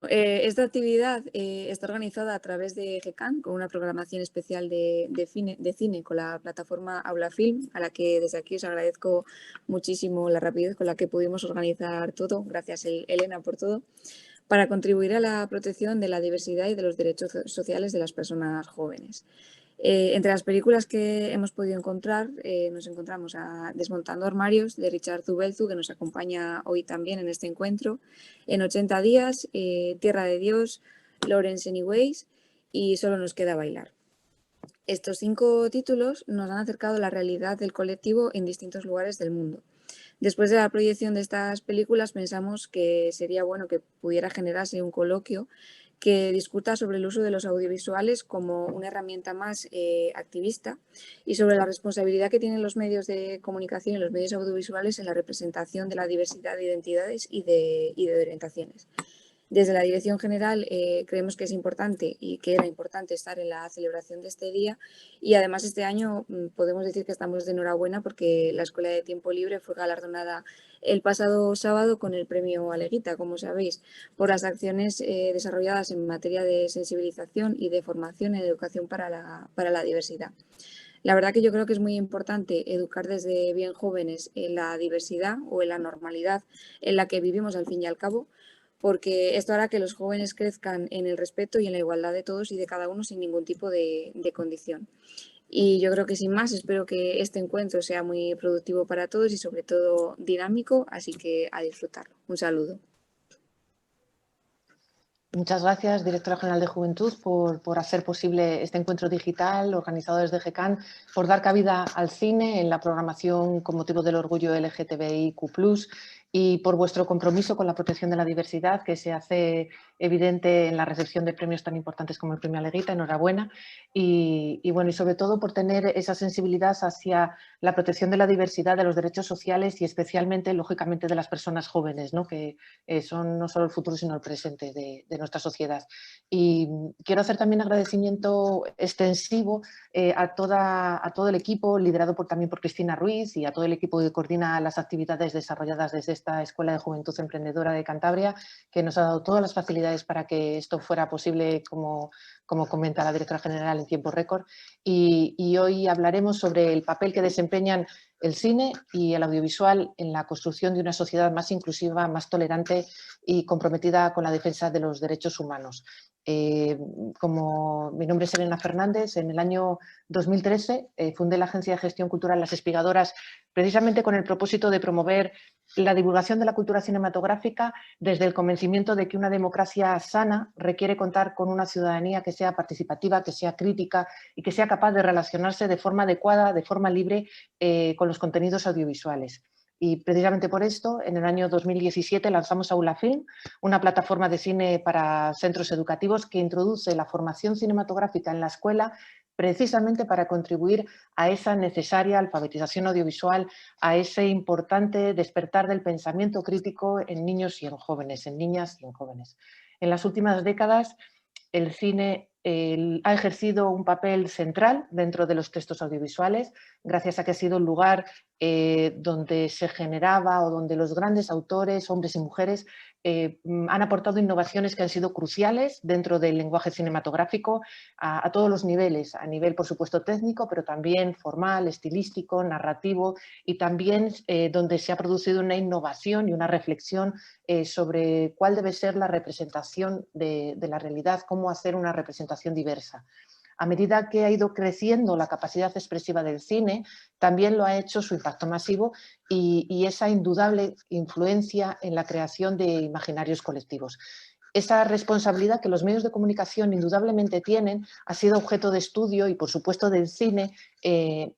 Esta actividad está organizada a través de GECAN con una programación especial de cine con la plataforma Aula Film, a la que desde aquí os agradezco muchísimo la rapidez con la que pudimos organizar todo. Gracias, Elena, por todo, para contribuir a la protección de la diversidad y de los derechos sociales de las personas jóvenes. Entre las películas que hemos podido encontrar, nos encontramos a Desmontando armarios, de Richard Zubelzu, que nos acompaña hoy también en este encuentro, En 80 días, Tierra de Dios, Lawrence Anyways y Solo nos queda bailar. Estos 5 títulos nos han acercado a la realidad del colectivo en distintos lugares del mundo. Después de la proyección de estas películas, pensamos que sería bueno que pudiera generarse un coloquio que discuta sobre el uso de los audiovisuales como una herramienta más activista y sobre la responsabilidad que tienen los medios de comunicación y los medios audiovisuales en la representación de la diversidad de identidades y de orientaciones. Desde la Dirección General creemos que es importante y que era importante estar en la celebración de este día y además este año podemos decir que estamos de enhorabuena porque la Escuela de Tiempo Libre fue galardonada el pasado sábado con el premio Aleguita, como sabéis, por las acciones desarrolladas en materia de sensibilización y de formación en educación para la diversidad. La verdad que yo creo que es muy importante educar desde bien jóvenes en la diversidad o en la normalidad en la que vivimos al fin y al cabo, porque esto hará que los jóvenes crezcan en el respeto y en la igualdad de todos y de cada uno sin ningún tipo de condición. Y yo creo que sin más, espero que este encuentro sea muy productivo para todos y sobre todo dinámico, así que a disfrutarlo. Un saludo. Muchas gracias, Directora General de Juventud, por hacer posible este encuentro digital organizado desde GECAN, por dar cabida al cine en la programación con motivo del orgullo LGTBIQ+, y por vuestro compromiso con la protección de la diversidad, que se hace evidente en la recepción de premios tan importantes como el Premio Aleguita. Enhorabuena. Y bueno, y sobre todo por tener esa sensibilidad hacia la protección de la diversidad, de los derechos sociales y especialmente, lógicamente, de las personas jóvenes, ¿no? Que son no solo el futuro, sino el presente de nuestra sociedad. Y quiero hacer también agradecimiento extensivo a todo el equipo, liderado también por Cristina Ruiz, y a todo el equipo que coordina las actividades desarrolladas desde esta Escuela de Juventud Emprendedora de Cantabria, que nos ha dado todas las facilidades para que esto fuera posible, como comenta la directora general, en tiempo récord. Y hoy hablaremos sobre el papel que desempeñan el cine y el audiovisual en la construcción de una sociedad más inclusiva, más tolerante y comprometida con la defensa de los derechos humanos. Como mi nombre es Elena Fernández, en el año 2013 fundé la Agencia de Gestión Cultural Las Espigadoras, precisamente con el propósito de promover la divulgación de la cultura cinematográfica desde el convencimiento de que una democracia sana requiere contar con una ciudadanía que sea participativa, que sea crítica y que sea capaz de relacionarse de forma adecuada, de forma libre, con los contenidos audiovisuales. Y precisamente por esto, en el año 2017 lanzamos Aula Film, una plataforma de cine para centros educativos que introduce la formación cinematográfica en la escuela, precisamente para contribuir a esa necesaria alfabetización audiovisual, a ese importante despertar del pensamiento crítico en niños y en jóvenes, en niñas y en jóvenes. En las últimas décadas, el cine ha ejercido un papel central dentro de los textos audiovisuales, gracias a que ha sido el lugar donde se generaba o donde los grandes autores, hombres y mujeres, han aportado innovaciones que han sido cruciales dentro del lenguaje cinematográfico a todos los niveles, a nivel, por supuesto, técnico, pero también formal, estilístico, narrativo, y también donde se ha producido una innovación y una reflexión sobre cuál debe ser la representación de la realidad, cómo hacer una representación diversa. A medida que ha ido creciendo la capacidad expresiva del cine, también lo ha hecho su impacto masivo y esa indudable influencia en la creación de imaginarios colectivos. Esa responsabilidad que los medios de comunicación indudablemente tienen ha sido objeto de estudio y, por supuesto, del cine en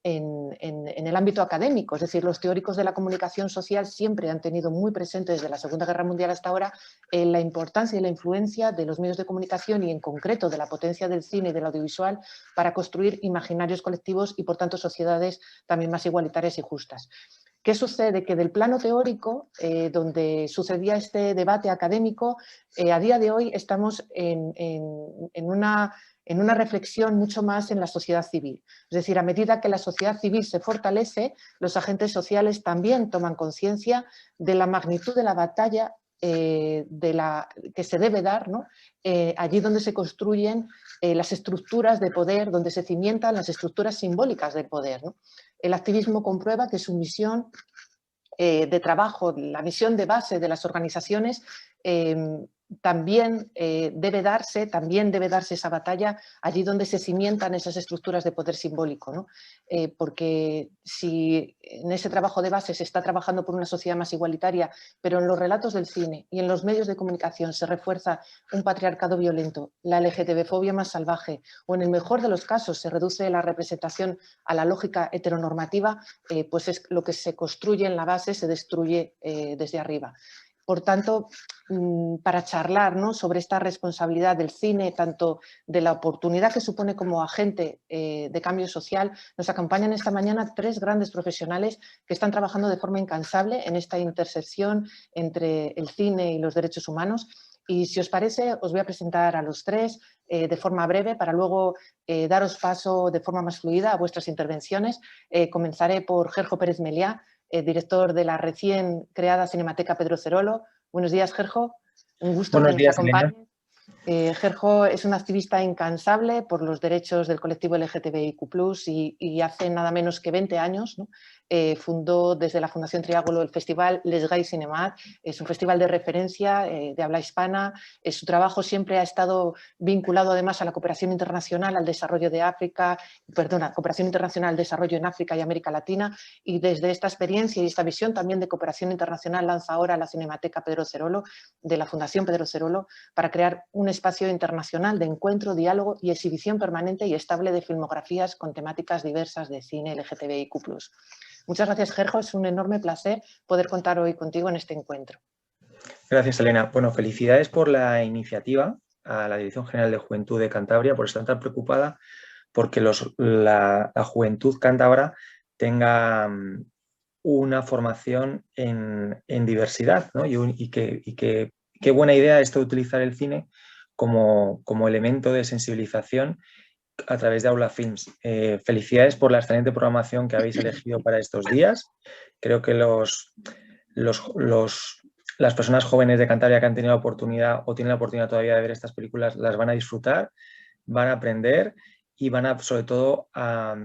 el ámbito académico. Es decir, los teóricos de la comunicación social siempre han tenido muy presente desde la Segunda Guerra Mundial hasta ahora la importancia y la influencia de los medios de comunicación y, en concreto, de la potencia del cine y del audiovisual para construir imaginarios colectivos y, por tanto, sociedades también más igualitarias y justas. ¿Qué sucede? Que del plano teórico, donde sucedía este debate académico, a día de hoy estamos en una reflexión mucho más en la sociedad civil. Es decir, a medida que la sociedad civil se fortalece, los agentes sociales también toman conciencia de la magnitud de la batalla que se debe dar, ¿no? Allí donde se construyen las estructuras de poder, donde se cimientan las estructuras simbólicas del poder, ¿no? El activismo comprueba que su misión de trabajo, la misión de base de las organizaciones también debe darse esa batalla allí donde se cimientan esas estructuras de poder simbólico, ¿no? Porque si en ese trabajo de base se está trabajando por una sociedad más igualitaria, pero en los relatos del cine y en los medios de comunicación se refuerza un patriarcado violento, la LGTB-fobia más salvaje, o en el mejor de los casos se reduce la representación a la lógica heteronormativa, pues es lo que se construye en la base se destruye desde arriba. Por tanto, para charlar, ¿no?, sobre esta responsabilidad del cine, tanto de la oportunidad que supone como agente de cambio social, nos acompañan esta mañana 3 grandes profesionales que están trabajando de forma incansable en esta intersección entre el cine y los derechos humanos. Y si os parece, os voy a presentar a los 3 de forma breve para luego daros paso de forma más fluida a vuestras intervenciones. Comenzaré por Gerjo Pérez Meliá, director de la recién creada Cinemateca Pedro Cerolo. Buenos días, Gerjo. Un gusto Buenos que nos días, Elena. acompañes. Gerjo es un activista incansable por los derechos del colectivo LGTBIQ+, y hace nada menos que 20 años, ¿no?, fundó desde la Fundación Triángulo el festival Les Gais Cinemat. Es un festival de referencia de habla hispana. Su trabajo siempre ha estado vinculado además a la cooperación internacional, al desarrollo de África, cooperación internacional al desarrollo en África y América Latina, y desde esta experiencia y esta visión también de cooperación internacional lanza ahora la Cinemateca Pedro Cerolo, de la Fundación Pedro Cerolo, para crear un espacio internacional de encuentro, diálogo y exhibición permanente y estable de filmografías con temáticas diversas de cine LGTBIQ+. Muchas gracias, Gerjo. Es un enorme placer poder contar hoy contigo en este encuentro. Gracias, Elena. Bueno, felicidades por la iniciativa a la Dirección General de Juventud de Cantabria por estar tan preocupada porque la juventud cántabra tenga una formación en diversidad, ¿no? y qué buena idea esto de utilizar el cine como elemento de sensibilización a través de Aula Films. Felicidades por la excelente programación que habéis elegido para estos días. Creo que las personas jóvenes de Cantabria que han tenido la oportunidad o tienen la oportunidad todavía de ver estas películas las van a disfrutar, van a aprender y van a, sobre todo, a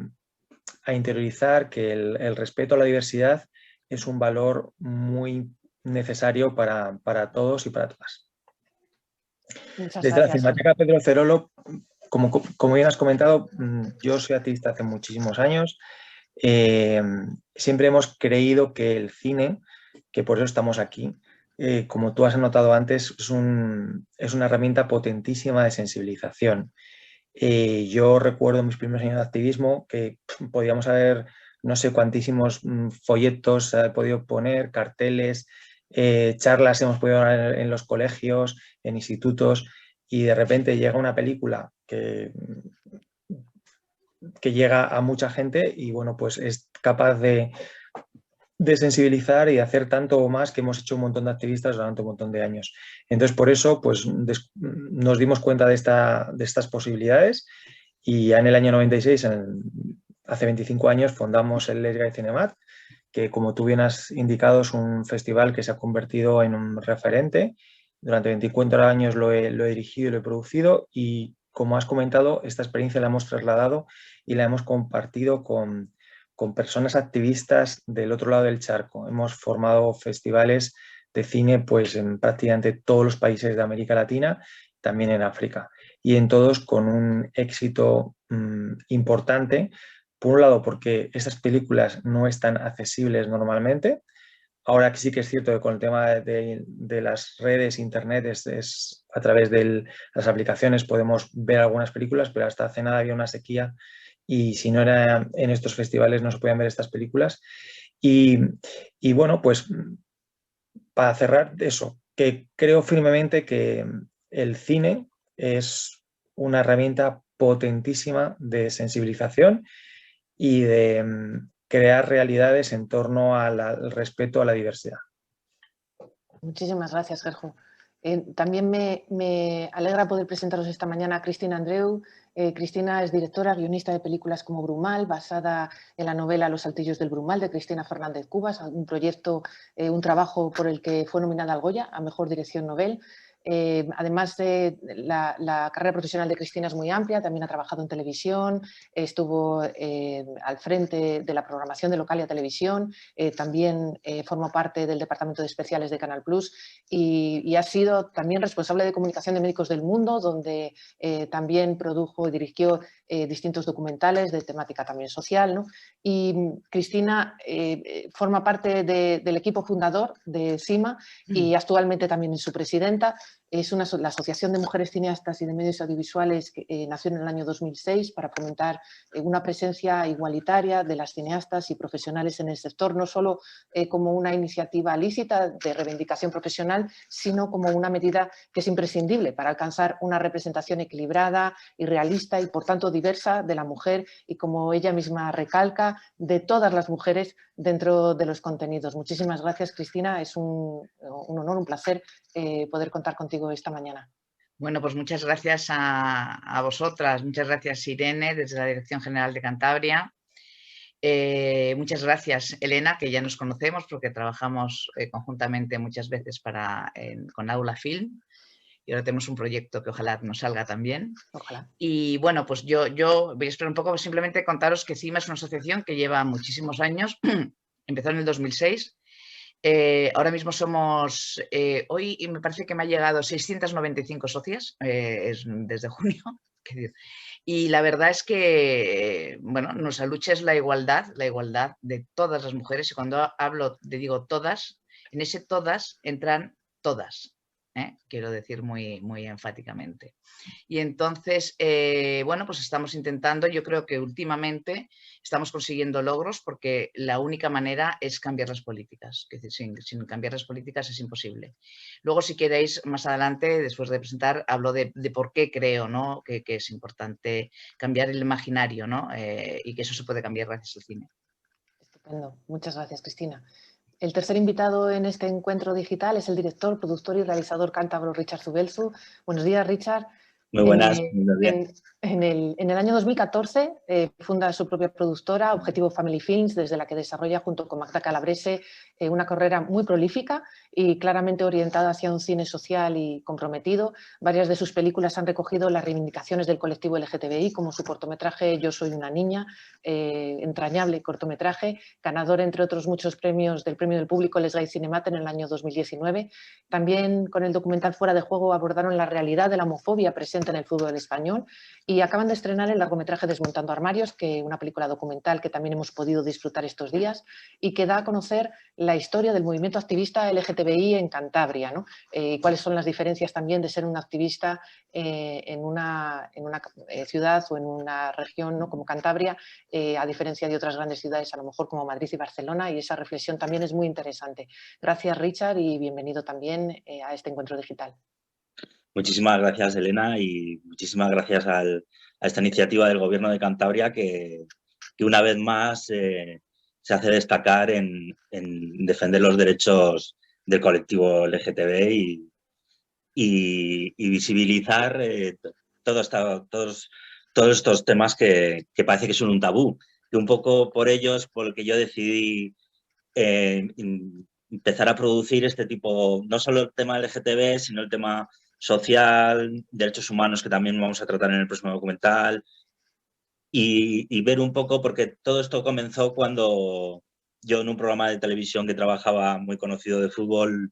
interiorizar que el respeto a la diversidad es un valor muy necesario para todos y para todas. Muchas Desde gracias, la Cinemateca Pedro Cerolo, como bien has comentado, yo soy activista hace muchísimos años. Siempre hemos creído que el cine, que por eso estamos aquí, como tú has anotado antes, es una herramienta potentísima de sensibilización. Yo recuerdo mis primeros años de activismo que podíamos haber, no sé cuantísimos folletos he podido poner, carteles, charlas hemos podido dar en los colegios, en institutos, y de repente llega una película que llega a mucha gente y bueno, pues es capaz de sensibilizar y de hacer tanto o más que hemos hecho un montón de activistas durante un montón de años. Entonces, por eso, pues nos dimos cuenta de estas posibilidades y ya en el año 96, hace 25 años, fundamos el Les Gais Cinemat, que como tú bien has indicado es un festival que se ha convertido en un referente. Durante 24 años lo he dirigido y lo he producido y, como has comentado, esta experiencia la hemos trasladado y la hemos compartido con personas activistas del otro lado del charco. Hemos formado festivales de cine pues, en prácticamente todos los países de América Latina, también en África, y en todos con un éxito importante. Por un lado, porque esas películas no están accesibles normalmente. Ahora que sí que es cierto que con el tema de las redes, internet, a través de las aplicaciones podemos ver algunas películas, pero hasta hace nada había una sequía y si no era en estos festivales no se podían ver estas películas. Y bueno, pues para cerrar eso, que creo firmemente que el cine es una herramienta potentísima de sensibilización y de crear realidades en torno al respeto a la diversidad. Muchísimas gracias, Gerjo. También me alegra poder presentaros esta mañana a Cristina Andreu. Cristina es directora, guionista de películas como Brumal, basada en la novela Los Saltillos del Brumal de Cristina Fernández Cubas, un proyecto, un trabajo por el que fue nominada al Goya a Mejor Dirección Nobel. Además de la carrera profesional de Cristina es muy amplia, también ha trabajado en televisión, estuvo al frente de la programación de Localia Televisión, también formó parte del Departamento de Especiales de Canal Plus y ha sido también responsable de comunicación de Médicos del Mundo, donde también produjo y dirigió distintos documentales de temática también social, ¿no? Y Cristina forma parte del equipo fundador de SIMA y actualmente también es su presidenta. Es la Asociación de Mujeres Cineastas y de Medios Audiovisuales que nació en el año 2006 para fomentar una presencia igualitaria de las cineastas y profesionales en el sector, no solo como una iniciativa lícita de reivindicación profesional, sino como una medida que es imprescindible para alcanzar una representación equilibrada y realista y, por tanto, diversa de la mujer y, como ella misma recalca, de todas las mujeres dentro de los contenidos. Muchísimas gracias, Cristina. Es un honor, un placer poder contar contigo esta mañana. Bueno, pues muchas gracias a vosotras, muchas gracias Irene desde la Dirección General de Cantabria, muchas gracias Elena, que ya nos conocemos porque trabajamos conjuntamente muchas veces con Aula Film y ahora tenemos un proyecto que ojalá nos salga también. Ojalá. Y bueno, pues yo voy a esperar un poco, simplemente contaros que CIMA es una asociación que lleva muchísimos años, empezó en el 2006. Ahora mismo somos, hoy me parece que me ha llegado 695 socias, desde junio. Y la verdad es que, bueno, nuestra lucha es la igualdad de todas las mujeres. Y cuando digo todas, en ese todas entran todas. Quiero decir muy, muy enfáticamente. Y entonces, bueno, pues estamos intentando, yo creo que últimamente estamos consiguiendo logros porque la única manera es cambiar las políticas. Es decir, sin cambiar las políticas es imposible. Luego, si queréis, más adelante, después de presentar, hablo de por qué creo, ¿no?, que es importante cambiar el imaginario, ¿no? Y que eso se puede cambiar gracias al cine. Estupendo. Muchas gracias, Cristina. El tercer invitado en este encuentro digital es el director, productor y realizador cántabro Richard Zubelzu. Buenos días, Richard. Muy buenas. Muy bien. En el año 2014 funda su propia productora, Objetivo Family Films, desde la que desarrolla junto con Magda Calabrese una carrera muy prolífica y claramente orientada hacia un cine social y comprometido. Varias de sus películas han recogido las reivindicaciones del colectivo LGTBI, como su cortometraje Yo soy una niña, entrañable cortometraje, ganador entre otros muchos premios del Premio del Público Les Gay Cinemat en el año 2019. También con el documental Fuera de Juego abordaron la realidad de la homofobia presente en el fútbol español y acaban de estrenar el largometraje Desmontando Armarios, que una película documental que también hemos podido disfrutar estos días y que da a conocer la historia del movimiento activista LGTBI en Cantabria, ¿no? Y cuáles son las diferencias también de ser un activista en una ciudad o en una región, ¿no?, como Cantabria, a diferencia de otras grandes ciudades, a lo mejor como Madrid y Barcelona, y esa reflexión también es muy interesante. Gracias, Richard, y bienvenido también a este encuentro digital. Muchísimas gracias, Elena, y muchísimas gracias a esta iniciativa del Gobierno de Cantabria que una vez más se hace destacar en defender los derechos del colectivo LGTB y visibilizar todos estos temas que parece que son un tabú. Y un poco por ellos, por el que yo decidí empezar a producir este tipo, no solo el tema LGTB, sino el tema social, derechos humanos, que también vamos a tratar en el próximo documental, y ver un poco, porque todo esto comenzó cuando yo en un programa de televisión que trabajaba muy conocido de fútbol,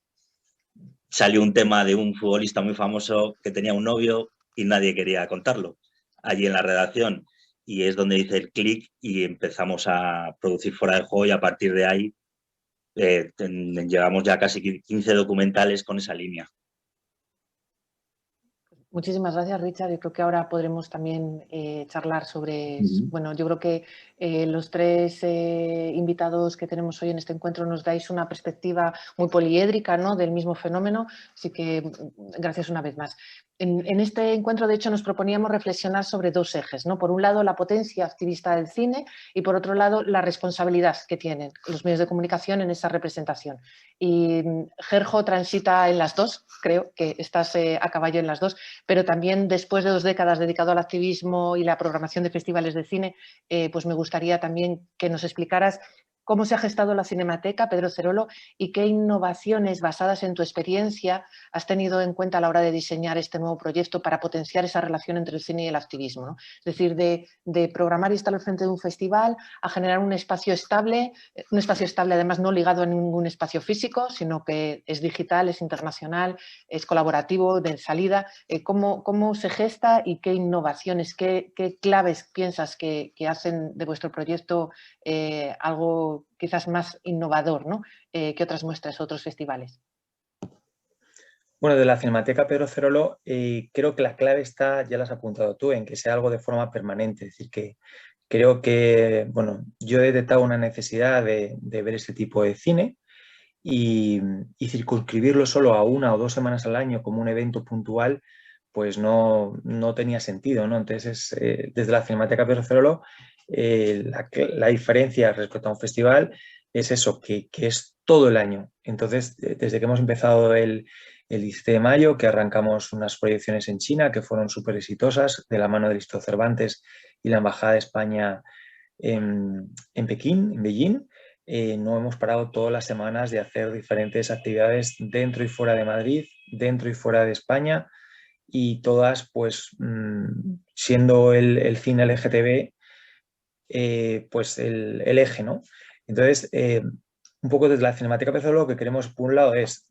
salió un tema de un futbolista muy famoso que tenía un novio y nadie quería contarlo allí en la redacción, y es donde hice el clic y empezamos a producir Fuera de Juego, y a partir de ahí llevamos ya casi 15 documentales con esa línea. Muchísimas gracias, Richard. Yo creo que ahora podremos también charlar sobre, bueno, yo creo que los tres invitados que tenemos hoy en este encuentro nos dais una perspectiva muy poliédrica, ¿no?, del mismo fenómeno, así que gracias una vez más. En este encuentro, de hecho, nos proponíamos reflexionar sobre dos ejes, ¿no? Por un lado, la potencia activista del cine y, por otro lado, la responsabilidad que tienen los medios de comunicación en esa representación. Y Gerjo transita en las dos, creo que estás a caballo en las dos, pero también después de 2 décadas dedicado al activismo y la programación de festivales de cine, pues me gustaría también que nos explicaras cómo se ha gestado la Cinemateca, Pedro Cerolo, y qué innovaciones basadas en tu experiencia has tenido en cuenta a la hora de diseñar este nuevo proyecto para potenciar esa relación entre el cine y el activismo, ¿no? Es decir, de programar y estar al frente de un festival a generar un espacio estable además no ligado a ningún espacio físico, sino que es digital, es internacional, es colaborativo, de salida. ¿Cómo se gesta y qué innovaciones, qué claves piensas que hacen de vuestro proyecto algo quizás más innovador, ¿no?, que otras muestras, otros festivales? Bueno, de la Cinemateca Pedro Cerolo, creo que la clave está, ya la has apuntado tú, en que sea algo de forma permanente. Es decir, que creo que, bueno, yo he detectado una necesidad de ver este tipo de cine y circunscribirlo solo a 1 o 2 semanas al año como un evento puntual, pues no tenía sentido, ¿no? Entonces, desde la Cinemateca Pedro Cerolo, la diferencia respecto a un festival es eso, que es todo el año. Entonces, desde que hemos empezado el 17 de mayo, que arrancamos unas proyecciones en China que fueron súper exitosas, de la mano del Instituto Cervantes y la Embajada de España en Pekín, en Beijing, no hemos parado todas las semanas de hacer diferentes actividades dentro y fuera de Madrid, dentro y fuera de España, y todas pues siendo el cine LGTB pues el eje, ¿no? Entonces, un poco desde la Cinemateca Pedro Cerolo lo que queremos, por un lado, es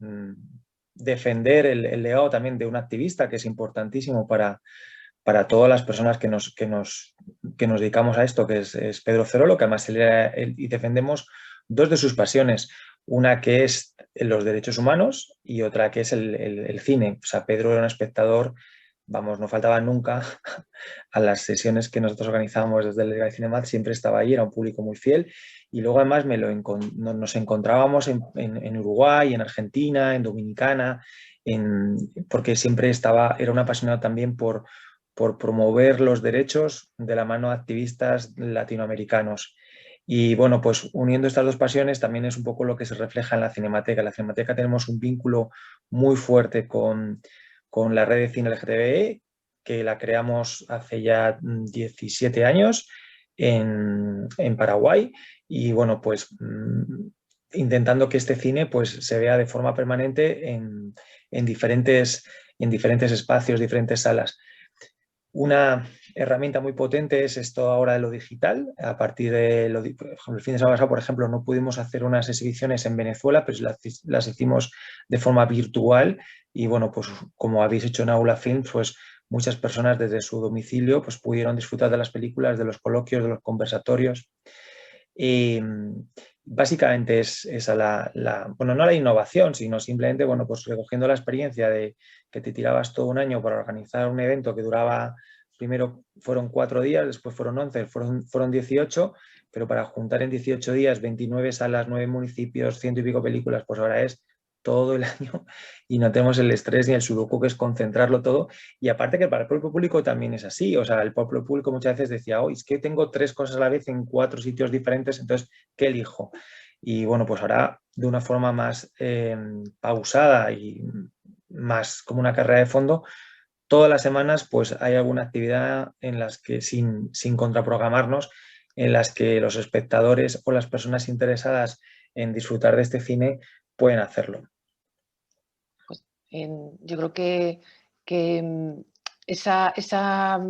defender el legado también de un activista, que es importantísimo para todas las personas que nos dedicamos a esto, que es Pedro Cerolo, que además y defendemos 2 de sus pasiones, una que es los derechos humanos y otra que es el cine. O sea, Pedro era un espectador, vamos, no faltaba nunca a las sesiones que nosotros organizábamos desde el Cinemat, siempre estaba ahí, era un público muy fiel, y luego además nos encontrábamos en Uruguay, en Argentina, en Dominicana, porque siempre era un apasionado también por promover los derechos de la mano de activistas latinoamericanos. Y bueno, pues uniendo estas 2 pasiones también es un poco lo que se refleja en la Cinemateca. En la Cinemateca tenemos un vínculo muy fuerte con la red de cine LGTBI, que la creamos hace ya 17 años en Paraguay, y bueno, pues intentando que este cine pues se vea de forma permanente en diferentes espacios, diferentes salas. Una herramienta muy potente es esto ahora de lo digital. A partir de por ejemplo, el fin de semana pasado, por ejemplo, no pudimos hacer unas exhibiciones en Venezuela, pero las hicimos de forma virtual, y bueno, pues como habéis hecho en Aula Film, pues muchas personas desde su domicilio pues pudieron disfrutar de las películas, de los coloquios, de los conversatorios. Y básicamente es esa bueno, no la innovación, sino simplemente, bueno, pues recogiendo la experiencia de que te tirabas todo un año para organizar un evento que duraba, primero fueron 4 días, después fueron 11, fueron 18, pero para juntar en 18 días 29 salas, 9 municipios, 100 y pico películas, pues ahora es todo el año y no tenemos el estrés ni el sudoku, que es concentrarlo todo. Y aparte que para el propio público también es así, o sea, el propio público muchas veces decía, oh, es que tengo 3 cosas a la vez en 4 sitios diferentes, entonces, ¿qué elijo? Y bueno, pues ahora de una forma más pausada y más como una carrera de fondo, todas las semanas pues hay alguna actividad en las que, sin contraprogramarnos, en las que los espectadores o las personas interesadas en disfrutar de este cine pueden hacerlo. Pues, yo creo que esa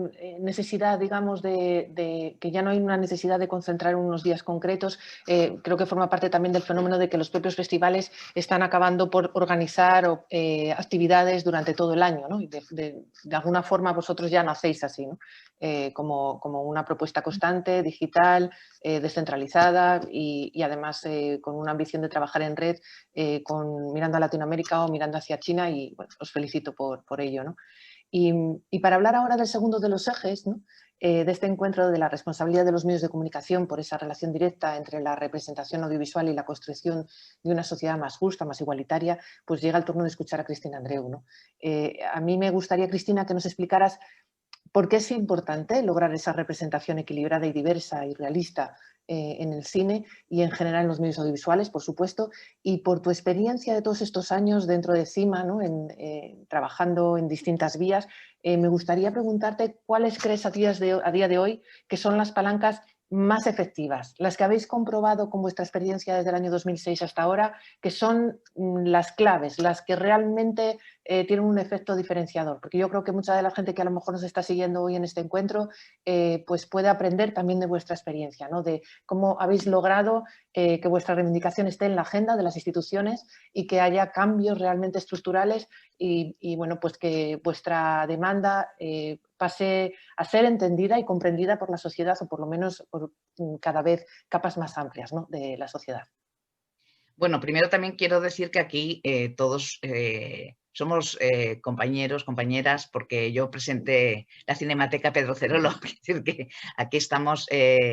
necesidad, digamos, de que ya no hay una necesidad de concentrar unos días concretos, creo que forma parte también del fenómeno de que los propios festivales están acabando por organizar actividades durante todo el año, ¿no? Y de alguna forma vosotros ya no hacéis así, ¿no? Como una propuesta constante, digital, descentralizada y además con una ambición de trabajar en red, mirando a Latinoamérica o mirando hacia China, y bueno, os felicito por ello, ¿no? Y para hablar ahora del segundo de los ejes, ¿no? De este encuentro de la responsabilidad de los medios de comunicación por esa relación directa entre la representación audiovisual y la construcción de una sociedad más justa, más igualitaria, pues llega el turno de escuchar a Cristina Andreu, ¿no? A mí me gustaría, Cristina, que nos explicaras por qué es importante lograr esa representación equilibrada y diversa y realista en el cine y en general en los medios audiovisuales, por supuesto, y por tu experiencia de todos estos años dentro de CIMA, ¿no? Trabajando en distintas vías, me gustaría preguntarte cuáles crees a día de hoy que son las palancas más efectivas, las que habéis comprobado con vuestra experiencia desde el año 2006 hasta ahora, que son las claves, las que realmente tienen un efecto diferenciador, porque yo creo que mucha de la gente que a lo mejor nos está siguiendo hoy en este encuentro pues puede aprender también de vuestra experiencia, ¿no? De cómo habéis logrado que vuestra reivindicación esté en la agenda de las instituciones y que haya cambios realmente estructurales y bueno, pues que vuestra demanda pase a ser entendida y comprendida por la sociedad o por lo menos por cada vez capas más amplias, ¿no? de la sociedad. Bueno, primero también quiero decir que aquí todos somos compañeros, compañeras, porque yo presenté la Cinemateca Pedro Cerolo, es decir, que aquí estamos en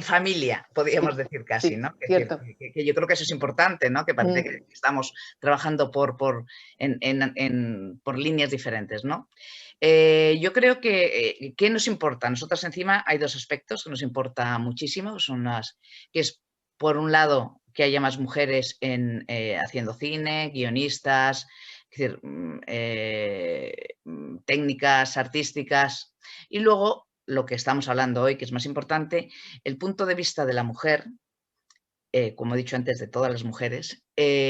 familia, podríamos decir casi, ¿no? Sí, cierto. Que yo creo que eso es importante, ¿no? Que parece que estamos trabajando por líneas diferentes, ¿no? Yo creo que ¿qué nos importa? Nosotras encima hay dos aspectos que nos importa muchísimo, que es por un lado que haya más mujeres haciendo cine, guionistas, es decir, técnicas artísticas, y luego lo que estamos hablando hoy, que es más importante, el punto de vista de la mujer, como he dicho antes, de todas las mujeres,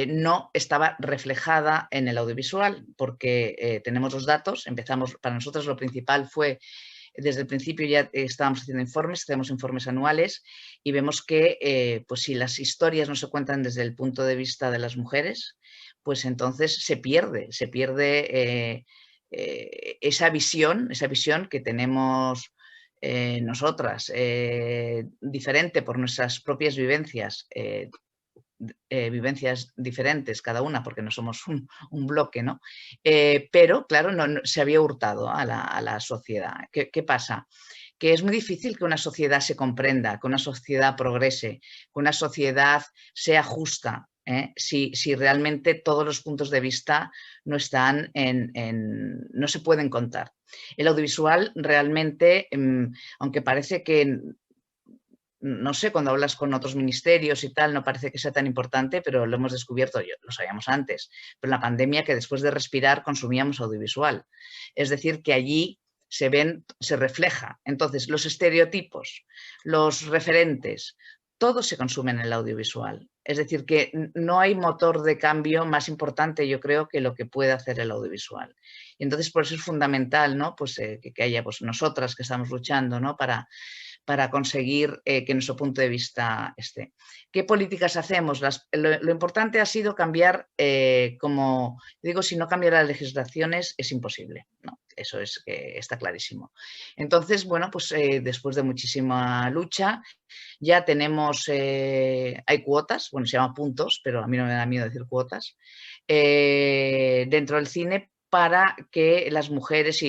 no estaba reflejada en el audiovisual, porque tenemos los datos, para nosotros lo principal fue, desde el principio ya estábamos haciendo informes, hacemos informes anuales y vemos que pues si las historias no se cuentan desde el punto de vista de las mujeres, pues entonces se pierde esa visión que tenemos nosotras, diferente por nuestras propias vivencias, vivencias diferentes cada una, porque no somos un bloque, ¿no? Pero, claro, no, se había hurtado a la sociedad. ¿Qué pasa? Que es muy difícil que una sociedad se comprenda, que una sociedad progrese, que una sociedad sea justa, si realmente todos los puntos de vista no están no se pueden contar. El audiovisual realmente, aunque parece que no sé, cuando hablas con otros ministerios y tal, no parece que sea tan importante, pero lo hemos descubierto, lo sabíamos antes, pero en la pandemia, que después de respirar consumíamos audiovisual. Es decir, que allí se refleja. Entonces, los estereotipos, los referentes, todo se consume en el audiovisual. Es decir, que no hay motor de cambio más importante, yo creo, que lo que puede hacer el audiovisual. Y entonces, por eso es fundamental, ¿no? Pues, que haya pues, nosotras que estamos luchando, ¿no? para conseguir que nuestro punto de vista esté. ¿Qué políticas hacemos? Lo importante ha sido cambiar, como digo, si no cambian las legislaciones es imposible, ¿no? Eso está clarísimo. Entonces, bueno, pues después de muchísima lucha, ya tenemos, hay cuotas, bueno, se llama puntos, pero a mí no me da miedo decir cuotas, dentro del cine para que las mujeres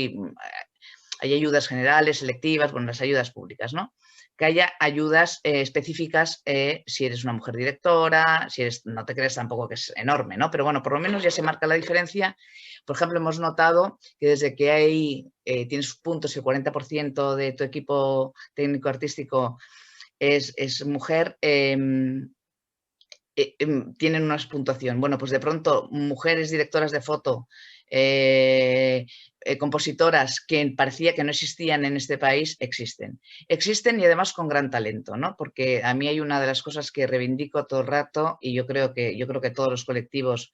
hay ayudas generales, selectivas, bueno, las ayudas públicas, ¿no? Que haya ayudas específicas si eres una mujer directora, no te crees tampoco que es enorme, ¿no? Pero bueno, por lo menos ya se marca la diferencia. Por ejemplo, hemos notado que desde que tienes puntos, el 40% de tu equipo técnico-artístico es mujer, tienen una puntuación. Bueno, pues de pronto mujeres directoras de foto, compositoras que parecía que no existían en este país, existen. Existen y además con gran talento, ¿no? Porque a mí hay una de las cosas que reivindico todo el rato y yo creo que todos los colectivos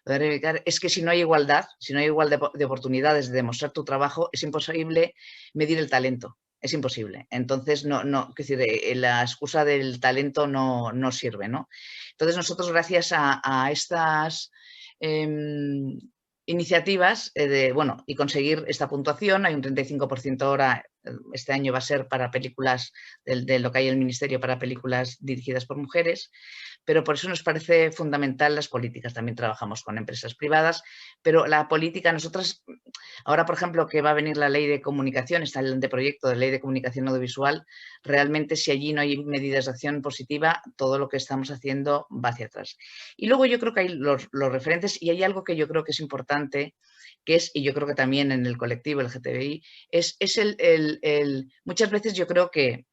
lo deben reivindicar, es que si no hay igualdad, si no hay igualdad de oportunidades de demostrar tu trabajo, es imposible medir el talento. Es imposible. Entonces, es decir, la excusa del talento no sirve, ¿no? Entonces, nosotros, gracias a estas iniciativas y conseguir esta puntuación, hay un 35% ahora este año va a ser para películas, de lo que hay en el Ministerio para películas dirigidas por mujeres, pero por eso nos parece fundamental las políticas. También trabajamos con empresas privadas, pero la política, nosotras, ahora por ejemplo que va a venir la ley de comunicación, está el anteproyecto de ley de comunicación audiovisual, realmente si allí no hay medidas de acción positiva, todo lo que estamos haciendo va hacia atrás. Y luego yo creo que hay los referentes, y hay algo que yo creo que es importante, que es, y yo creo que también en el colectivo LGTBI, es muchas veces yo creo que,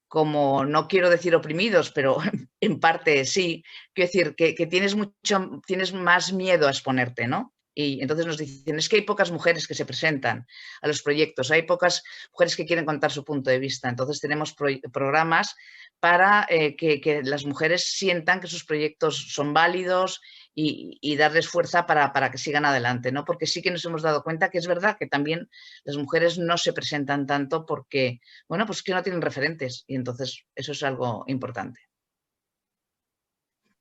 como no quiero decir oprimidos, pero en parte sí, quiero decir que tienes más miedo a exponerte, ¿no? Y entonces nos dicen, es que hay pocas mujeres que se presentan a los proyectos, hay pocas mujeres que quieren contar su punto de vista. Entonces tenemos programas para que las mujeres sientan que sus proyectos son válidos y darles fuerza para que sigan adelante, ¿no? Porque sí que nos hemos dado cuenta que es verdad que también las mujeres no se presentan tanto porque, bueno, pues que no tienen referentes, y entonces eso es algo importante.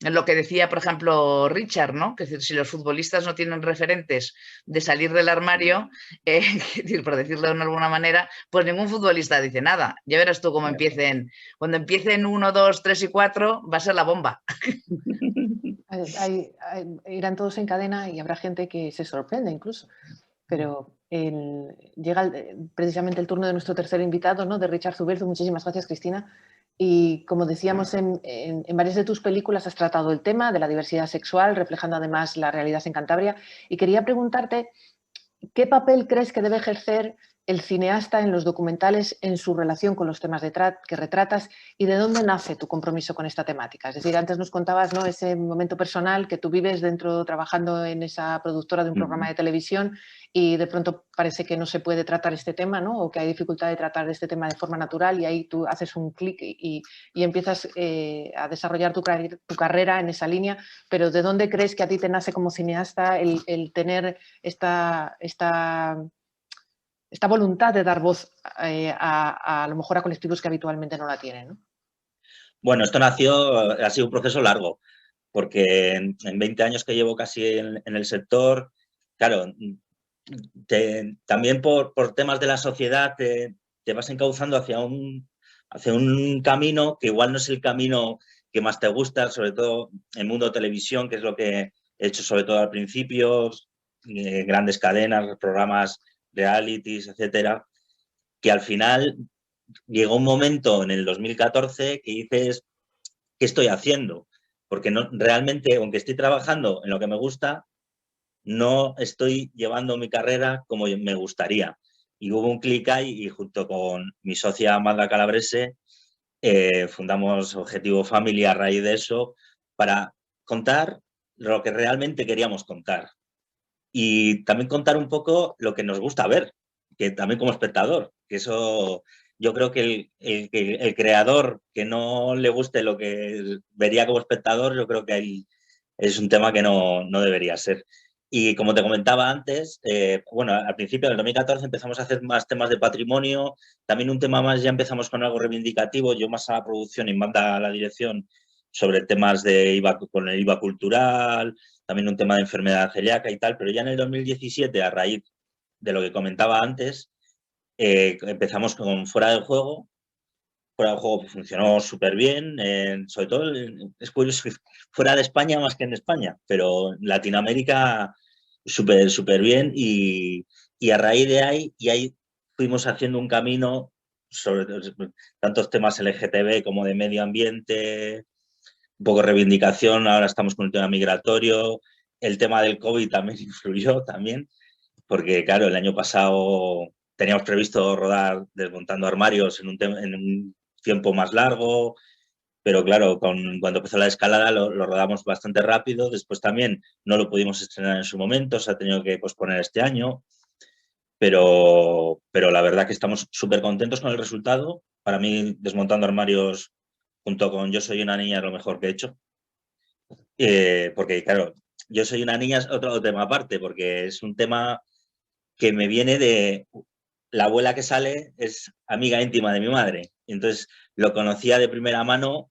Lo que decía, por ejemplo, Richard, ¿no? Que si los futbolistas no tienen referentes de salir del armario, por decirlo de alguna manera, pues ningún futbolista dice nada. Ya verás tú cómo empiecen. Cuando empiecen 1, 2, 3 y 4, va a ser la bomba. Irán todos en cadena y habrá gente que se sorprende incluso. Pero llega precisamente el turno de nuestro tercer invitado, ¿no? De Richard Zuberto. Muchísimas gracias, Cristina. Y como decíamos, en varias de tus películas has tratado el tema de la diversidad sexual, reflejando además la realidad en Cantabria. Y quería preguntarte, ¿qué papel crees que debe ejercer el cineasta en los documentales en su relación con los temas que retratas, y de dónde nace tu compromiso con esta temática? Es decir, antes nos contabas, ¿no?, ese momento personal que tú vives trabajando en esa productora de un programa de televisión, y de pronto parece que no se puede tratar este tema, ¿no?, o que hay dificultad de tratar este tema de forma natural, y ahí tú haces un clic y empiezas a desarrollar tu carrera en esa línea. Pero ¿de dónde crees que a ti te nace como cineasta el tener esta voluntad de dar voz a lo mejor a colectivos que habitualmente no la tienen, ¿no? Bueno, ha sido un proceso largo, porque en 20 años que llevo casi en el sector, claro, también por temas de la sociedad te vas encauzando hacia un camino que igual no es el camino que más te gusta, sobre todo en el mundo de televisión, que es lo que he hecho sobre todo al principio, grandes cadenas, programas, realities, etcétera, que al final llegó un momento en el 2014 que dices, ¿qué estoy haciendo? Porque realmente, aunque estoy trabajando en lo que me gusta, no estoy llevando mi carrera como me gustaría. Y hubo un clic ahí, y junto con mi socia Amanda Calabrese fundamos Objetivo Family a raíz de eso, para contar lo que realmente queríamos contar. Y también contar un poco lo que nos gusta ver, que también como espectador, que eso yo creo que el creador que no le guste lo que vería como espectador, yo creo que ahí es un tema que no debería ser. Y como te comentaba antes, bueno, al principio del 2014 empezamos a hacer más temas de patrimonio, también un tema más, ya empezamos con algo reivindicativo, yo más a la producción y Manda a la dirección, sobre temas de IVA, con el IVA cultural, también un tema de enfermedad celíaca y tal, pero ya en el 2017, a raíz de lo que comentaba antes, empezamos con Fuera del Juego. Fuera del Juego funcionó súper bien, sobre todo, es curioso, fuera de España más que en España, pero en Latinoamérica súper bien, y a raíz de ahí fuimos haciendo un camino sobre tantos temas LGTB como de medio ambiente, un poco reivindicación. Ahora estamos con el tema migratorio, el tema del COVID también influyó también, porque claro, el año pasado teníamos previsto rodar Desmontando Armarios en un tiempo más largo, pero claro, cuando empezó la escalada lo rodamos bastante rápido. Después también no lo pudimos estrenar en su momento, se ha tenido que posponer este año, pero la verdad que estamos súper contentos con el resultado. Para mí, Desmontando Armarios junto con Yo soy una niña es lo mejor que he hecho, porque claro, Yo soy una niña es otro tema aparte, porque es un tema que me viene de la abuela que sale, es amiga íntima de mi madre. Entonces lo conocía de primera mano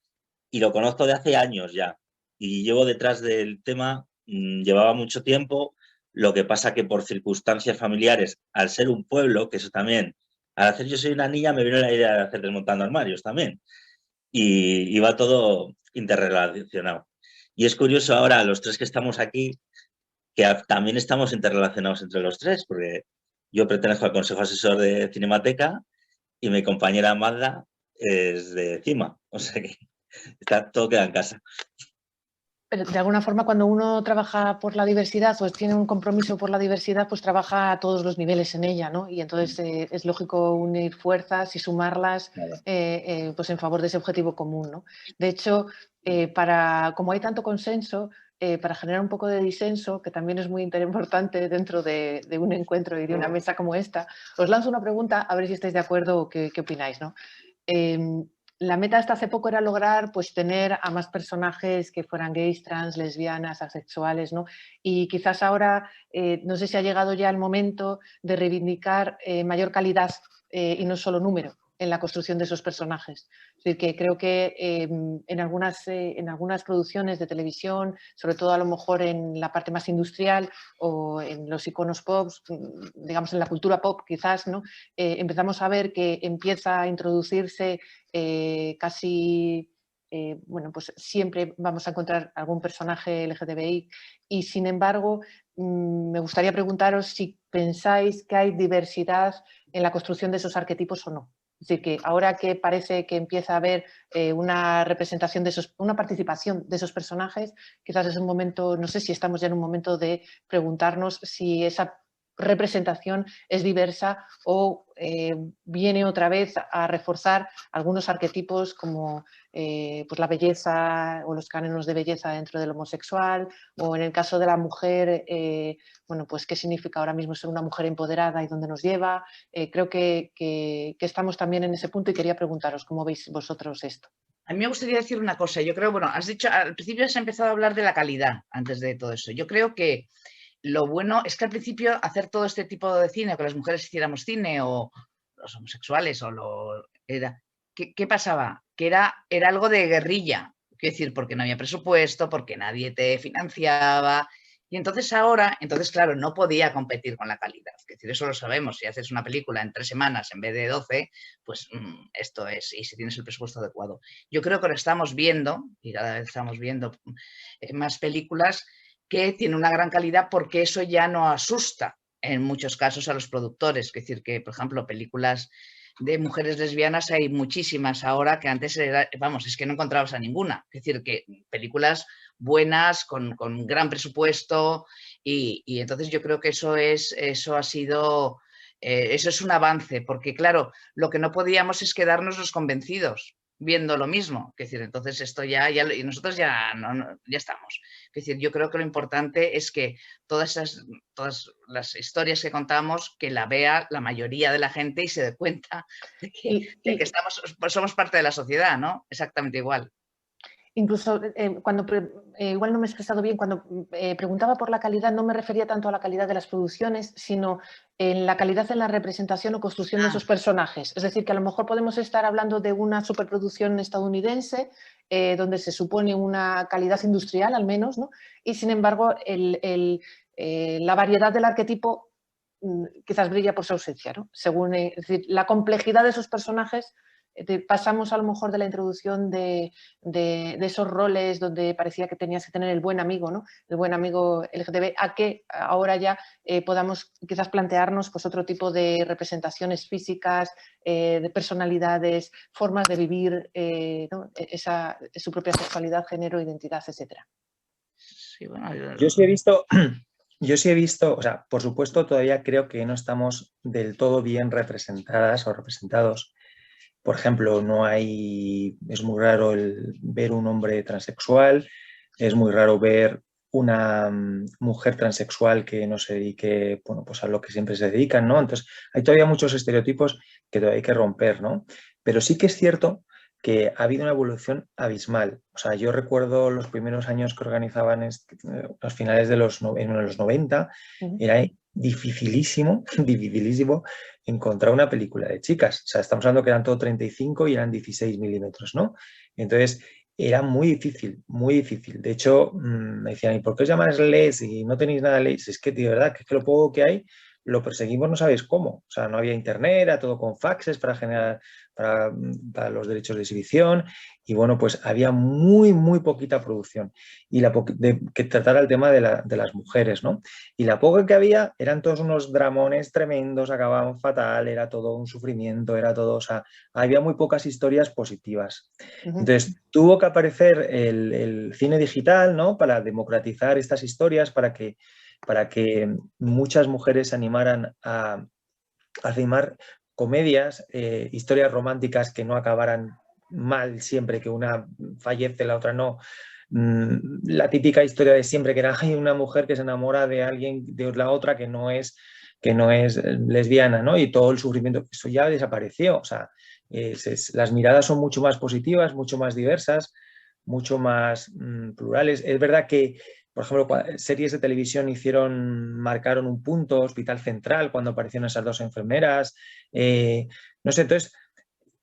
y lo conozco de hace años ya. Y llevo detrás del tema, llevaba mucho tiempo. Lo que pasa que por circunstancias familiares, al ser un pueblo, que eso también al hacer Yo soy una niña me vino la idea de hacer Desmontando armarios también. Y va todo interrelacionado. Y es curioso ahora, los tres que estamos aquí, que también estamos interrelacionados entre los tres, porque yo pertenezco al Consejo Asesor de Cinemateca y mi compañera Magda es de CIMA, o sea que todo queda en casa. Pero de alguna forma, cuando uno trabaja por la diversidad o tiene un compromiso por la diversidad, pues trabaja a todos los niveles en ella, ¿no? Y entonces es lógico unir fuerzas y sumarlas pues en favor de ese objetivo común, ¿no? De hecho, como hay tanto consenso, para generar un poco de disenso, que también es muy importante dentro de un encuentro y de una mesa como esta, os lanzo una pregunta a ver si estáis de acuerdo o qué opináis, ¿no? La meta hasta hace poco era lograr pues, tener a más personajes que fueran gays, trans, lesbianas, asexuales, ¿no? Y quizás ahora, no sé si ha llegado ya el momento de reivindicar mayor calidad y no solo número en la construcción de esos personajes. Es decir, que creo que en algunas producciones de televisión, sobre todo a lo mejor en la parte más industrial o en los iconos pop, digamos en la cultura pop quizás, ¿no? Empezamos a ver que empieza a introducirse casi, bueno, pues siempre vamos a encontrar algún personaje LGTBI y sin embargo me gustaría preguntaros si pensáis que hay diversidad en la construcción de esos arquetipos o no. Es decir, que ahora que parece que empieza a haber una representación una participación de esos personajes, quizás es un momento, no sé si estamos ya en un momento de preguntarnos si esa representación es diversa o viene otra vez a reforzar algunos arquetipos como pues la belleza o los cánones de belleza dentro del homosexual, o en el caso de la mujer, bueno, pues qué significa ahora mismo ser una mujer empoderada y dónde nos lleva. Creo que estamos también en ese punto y quería preguntaros cómo veis vosotros esto. A mí me gustaría decir una cosa. Yo creo, bueno, has dicho, al principio has empezado a hablar de la calidad antes de todo eso. Yo creo que lo bueno es que al principio hacer todo este tipo de cine, que las mujeres hiciéramos cine o los homosexuales o ¿qué pasaba? Que era algo de guerrilla, quiero decir, porque no había presupuesto, porque nadie te financiaba. Y entonces claro, no podía competir con la calidad. Es decir, eso lo sabemos. Si haces una película en 3 semanas en vez de 12, pues esto es, y si tienes el presupuesto adecuado. Yo creo que lo estamos viendo, y cada vez estamos viendo más películas que tienen una gran calidad porque eso ya no asusta en muchos casos a los productores. Es decir, que, por ejemplo, películas de mujeres lesbianas hay muchísimas ahora que antes vamos, es que no encontrabas a ninguna. Es decir, que películas buenas, con gran presupuesto y entonces yo creo que eso ha sido, eso es un avance, porque claro, lo que no podíamos es quedarnos los convencidos viendo lo mismo. Es decir, entonces esto y nosotros ya estamos. Es decir, yo creo que lo importante es que todas las historias que contamos, que la vea la mayoría de la gente y se dé cuenta de que somos parte de la sociedad, ¿no? Exactamente igual. Incluso cuando, igual no me he expresado bien, cuando preguntaba por la calidad no me refería tanto a la calidad de las producciones, sino en la calidad en la representación o construcción de esos personajes. Es decir, que a lo mejor podemos estar hablando de una superproducción estadounidense donde se supone una calidad industrial al menos, ¿no? Y sin embargo la variedad del arquetipo quizás brilla por su ausencia, ¿no? Según, es decir, la complejidad de esos personajes. Pasamos a lo mejor de la introducción de esos roles donde parecía que tenías que tener el buen amigo, ¿no? El buen amigo LGTB, a que ahora ya podamos quizás plantearnos pues, otro tipo de representaciones físicas, de personalidades, formas de vivir ¿no? Su propia sexualidad, género, identidad, etc. Sí, bueno, yo sí he visto, o sea, por supuesto todavía creo que no estamos del todo bien representadas o representados. Por ejemplo, es muy raro ver un hombre transexual, es muy raro ver una mujer transexual que no se dedique, bueno, pues a lo que siempre se dedican, ¿no? Entonces, hay todavía muchos estereotipos que todavía hay que romper, ¿no? Pero sí que es cierto que ha habido una evolución abismal. O sea, yo recuerdo los primeros años que organizaban los finales de los 90, era dificilísimo encontrar una película de chicas. O sea, estamos hablando que eran todo 35 y eran 16 milímetros, ¿no? Entonces, era muy difícil, muy difícil. De hecho, me decían, ¿y por qué os llamáis les y no tenéis nada les? Es que, de verdad, que es que lo poco que hay lo perseguimos no sabéis cómo. O sea, no había internet, era todo con faxes para generar para los derechos de exhibición y bueno, pues había muy poquita producción y que tratara el tema de las mujeres, ¿no? Y la poca que había eran todos unos dramones tremendos, acababan fatal, era todo un sufrimiento, era todo, o sea, había muy pocas historias positivas. Entonces, tuvo que aparecer el cine digital, ¿no? Para democratizar estas historias, para que muchas mujeres se animaran a filmar comedias, historias románticas que no acabaran mal siempre, que una fallece, la otra no. La típica historia de siempre, que hay una mujer que se enamora de alguien, de la otra que no es lesbiana, ¿no? Y todo el sufrimiento, eso ya desapareció. O sea, las miradas son mucho más positivas, mucho más diversas, mucho más plurales. Es verdad que, por ejemplo, series de televisión marcaron un punto, Hospital Central, cuando aparecieron esas dos enfermeras. No sé, entonces,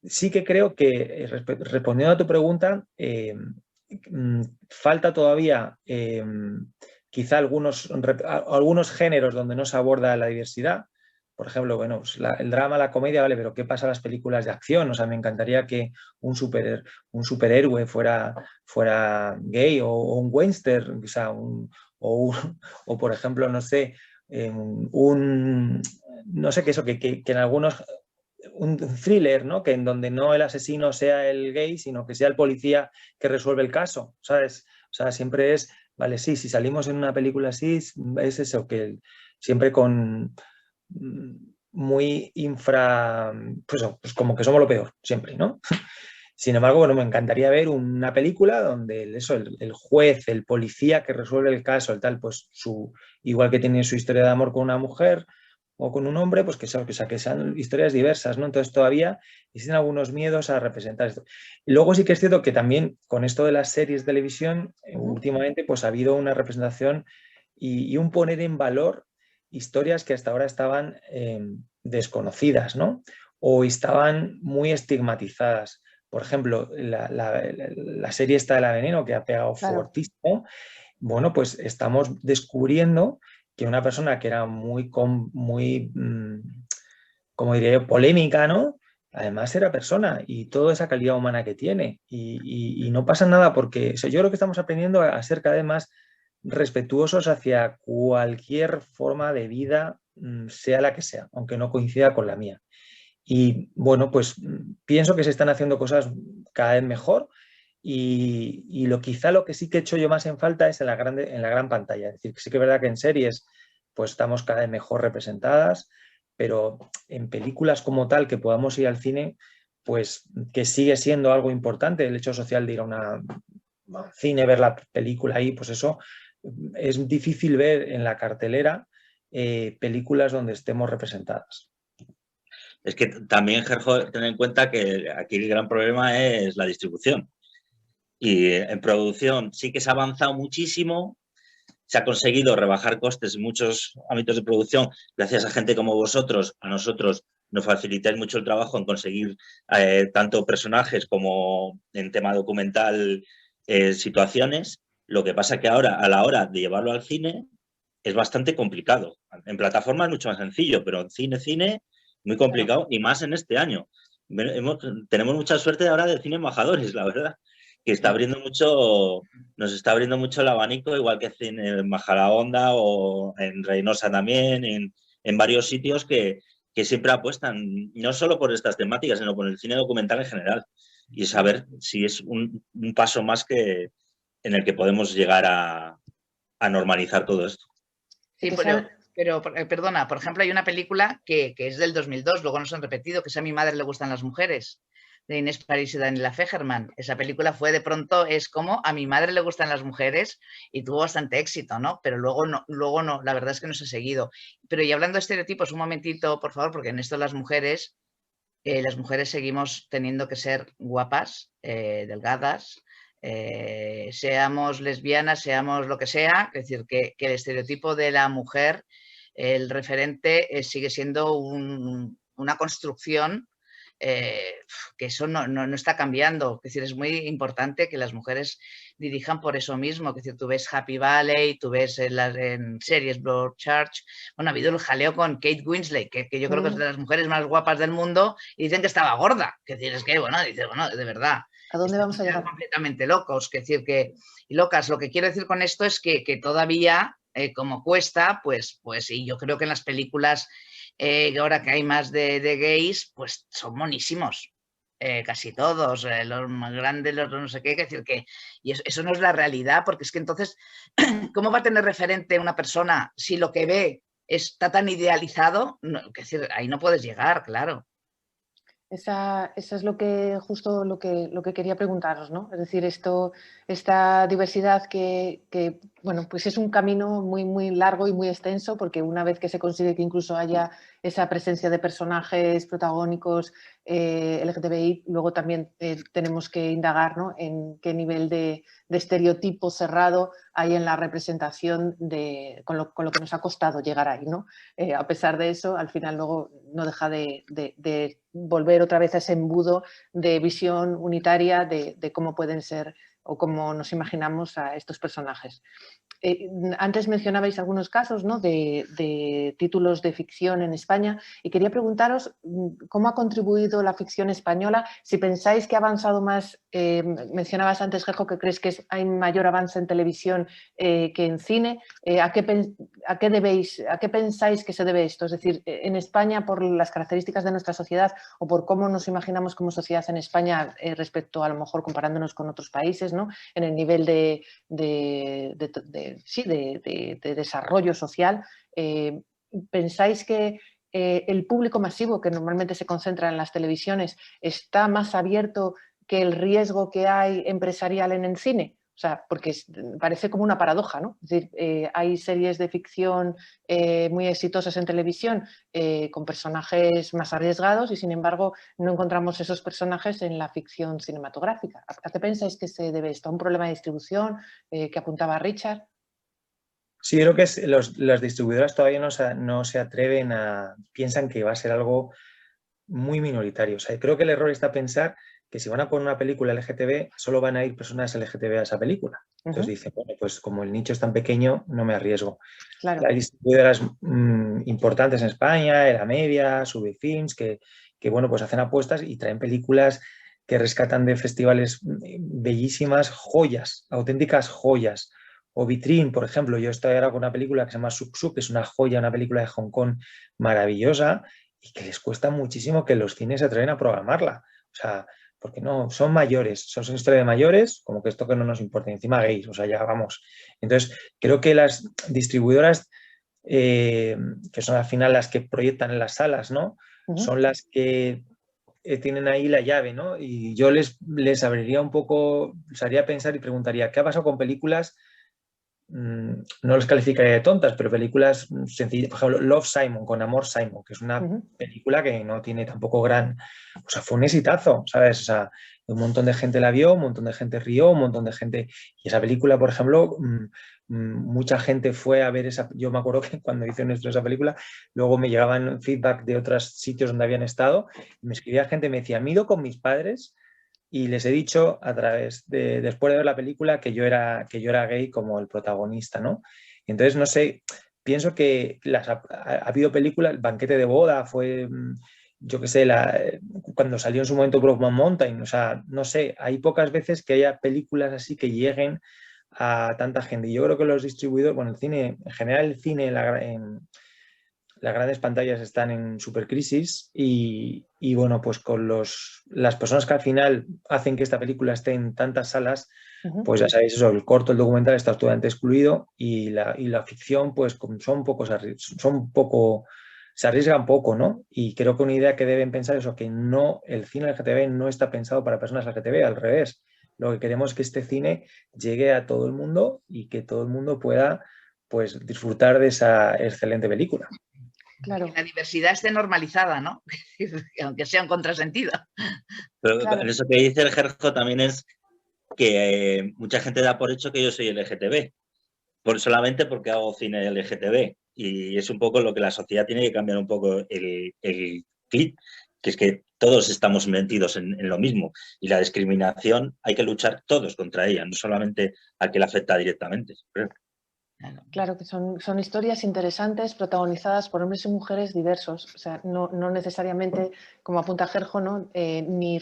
sí que creo que, respondiendo a tu pregunta, falta todavía quizá algunos géneros donde no se aborda la diversidad. Por ejemplo, bueno, pues el drama, la comedia, vale, pero ¿qué pasa en las películas de acción? O sea, me encantaría que un superhéroe fuera gay o un western, o sea, o por ejemplo, no sé, no sé qué eso, que en algunos un thriller, ¿no? Que en donde no el asesino sea el gay, sino que sea el policía que resuelve el caso, ¿sabes? O sea, siempre es, vale, sí, si salimos en una película así, es eso, que siempre con muy pues como que somos lo peor, siempre, ¿no? Sin embargo, bueno, me encantaría ver una película donde el juez, el policía que resuelve el caso, el tal, pues igual que tiene su historia de amor con una mujer o con un hombre, pues que sean historias diversas, ¿no? Entonces todavía existen algunos miedos a representar esto. Y luego sí que es cierto que también con esto de las series de televisión, últimamente pues ha habido una representación y un poner en valor historias que hasta ahora estaban desconocidas, ¿no? O estaban muy estigmatizadas. Por ejemplo, la serie esta de La Veneno, que ha pegado fortísimo, bueno, pues estamos descubriendo que una persona que era muy como diría yo, polémica, ¿no? Además era persona y toda esa calidad humana que tiene. Y no pasa nada porque yo creo que estamos aprendiendo a ser cada vez más respetuosos hacia cualquier forma de vida, sea la que sea, aunque no coincida con la mía. Y bueno, pues pienso que se están haciendo cosas cada vez mejor y quizá lo que sí que he hecho yo más en falta es en la gran pantalla. Es decir, que sí que es verdad que en series pues estamos cada vez mejor representadas, pero en películas como tal que podamos ir al cine, pues que sigue siendo algo importante el hecho social de ir a un cine, ver la película ahí, pues eso es difícil ver en la cartelera películas donde estemos representadas. Es que también, Gerjo, ten en cuenta que aquí el gran problema es la distribución. Y en producción sí que se ha avanzado muchísimo, se ha conseguido rebajar costes en muchos ámbitos de producción gracias a gente como vosotros. A nosotros nos facilitáis mucho el trabajo en conseguir tanto personajes como en tema documental situaciones. Lo que pasa que ahora, a la hora de llevarlo al cine, es bastante complicado. En plataforma es mucho más sencillo, pero en cine, muy complicado, y más en este año. Tenemos mucha suerte ahora de cine embajadores, la verdad, que está abriendo mucho, nos está abriendo mucho el abanico, igual que en Majadahonda o en Reynosa también, en varios sitios que siempre apuestan, no solo por estas temáticas, sino por el cine documental en general, y saber si es un paso más en el que podemos llegar a normalizar todo esto. Sí, pero perdona, por ejemplo, hay una película que es del 2002, luego nos han repetido, que es A mi madre le gustan las mujeres, de Inés París y Daniela Fegerman. Esa película fue de pronto, es como A mi madre le gustan las mujeres y tuvo bastante éxito, ¿no? Pero luego no, la verdad es que no se ha seguido. Pero y hablando de estereotipos, un momentito, por favor, porque en esto las mujeres seguimos teniendo que ser guapas, delgadas, seamos lesbianas, seamos lo que sea, es decir, que el estereotipo de la mujer, el referente, sigue siendo una construcción que eso no está cambiando. Es decir, es muy importante que las mujeres dirijan por eso mismo. Es decir, tú ves Happy Valley, tú ves en series Broadchurch. Bueno, ha habido el jaleo con Kate Winslet, que yo creo que es de las mujeres más guapas del mundo, y dicen que estaba gorda. Es decir, es que, bueno, dice, bueno, de verdad. ¿A dónde vamos a llegar? Completamente locos. Es decir, y locas. Lo que quiero decir con esto es que todavía, como cuesta, pues y yo creo que en las películas, ahora que hay más de gays, pues son monísimos. Casi todos, los más grandes, los no sé qué, es decir que y eso no es la realidad, porque es que entonces, ¿cómo va a tener referente una persona si lo que ve está tan idealizado? No, es decir, ahí no puedes llegar, claro. Esa es justo lo que quería preguntaros, ¿no? Es decir, esta diversidad que, bueno, pues es un camino muy, muy largo y muy extenso, porque una vez que se consigue que incluso haya esa presencia de personajes protagónicos LGTBI, luego también tenemos que indagar, ¿no?, en qué nivel de estereotipo cerrado hay en la representación con lo que nos ha costado llegar ahí, ¿no? A pesar de eso, al final luego no deja de volver otra vez a ese embudo de visión unitaria de cómo pueden ser o cómo nos imaginamos a estos personajes. Antes mencionabais algunos casos, ¿no?, de títulos de ficción en España, y quería preguntaros cómo ha contribuido la ficción española, si pensáis que ha avanzado más. Mencionabas antes, Gerjo, que crees que hay mayor avance en televisión que en cine. ¿A qué pensáis que se debe esto? Es decir, en España, por las características de nuestra sociedad o por cómo nos imaginamos como sociedad en España respecto, a lo mejor comparándonos con otros países, ¿no?, en el nivel de desarrollo social. ¿Pensáis que el público masivo, que normalmente se concentra en las televisiones, está más abierto que el riesgo que hay empresarial en el cine? O sea, porque parece como una paradoja, ¿no? Es decir, hay series de ficción muy exitosas en televisión con personajes más arriesgados y, sin embargo, no encontramos esos personajes en la ficción cinematográfica. ¿A qué pensáis que se debe esto? ¿A un problema de distribución que apuntaba Richard? Sí, creo que las distribuidoras todavía no se atreven piensan que va a ser algo muy minoritario. O sea, creo que el error está pensar que si van a poner una película LGTB, solo van a ir personas LGTB a esa película. Entonces dicen, bueno, pues como el nicho es tan pequeño, no me arriesgo. Claro. Hay distribuidoras importantes en España, Era Media, Subifilms, que bueno, pues hacen apuestas y traen películas que rescatan de festivales bellísimas joyas, auténticas joyas. O Vitrine, por ejemplo, yo estoy ahora con una película que se llama Suk Suk, que es una joya, una película de Hong Kong maravillosa y que les cuesta muchísimo que los cines se atreven a programarla. O sea, porque no, son mayores, son una historia de mayores, como que esto que no nos importa, encima gays, o sea, ya vamos. Entonces, creo que las distribuidoras, que son al final las que proyectan en las salas, ¿no? Son las que tienen ahí la llave, ¿no? Y yo les abriría un poco, les haría pensar y preguntaría, ¿qué ha pasado con películas? No los calificaría de tontas, pero películas sencillas, por ejemplo, Love, Simon, con Amor, Simon, que es una película que no tiene tampoco o sea, fue un exitazo, ¿sabes? O sea, un montón de gente la vio, un montón de gente rió, un montón de gente, y esa película, por ejemplo, mucha gente fue a ver yo me acuerdo que cuando hice esa película, luego me llegaban feedback de otros sitios donde habían estado, y me escribía gente, me decía, me he ido con mis padres y les he dicho después de ver la película que yo era gay como el protagonista, ¿no? Entonces, no sé, pienso que ha habido películas, El banquete de boda fue, yo qué sé, cuando salió en su momento Brokeback Mountain, o sea, no sé, hay pocas veces que haya películas así que lleguen a tanta gente. Y yo creo que los distribuidores, bueno, el cine, en general el cine las grandes pantallas están en supercrisis y bueno, pues con las personas que al final hacen que esta película esté en tantas salas, pues ya sabéis eso, el corto, el documental está totalmente excluido y la ficción pues se arriesgan poco, ¿no? Y creo que una idea que deben pensar es que no, el cine LGTB no está pensado para personas LGTB, al revés. Lo que queremos es que este cine llegue a todo el mundo y que todo el mundo pueda pues disfrutar de esa excelente película. Claro. Que la diversidad esté normalizada, ¿no? Aunque sea un contrasentido. Pero claro. eso que dice el Gerjo también es que mucha gente da por hecho que yo soy LGTB, solamente porque hago cine LGTB. Y es un poco lo que la sociedad tiene que cambiar un poco el clip, que es que todos estamos metidos en lo mismo y la discriminación hay que luchar todos contra ella, no solamente a que la afecta directamente. Claro que son historias interesantes protagonizadas por hombres y mujeres diversos, o sea, no necesariamente, como apunta Gerjo, ¿no? ni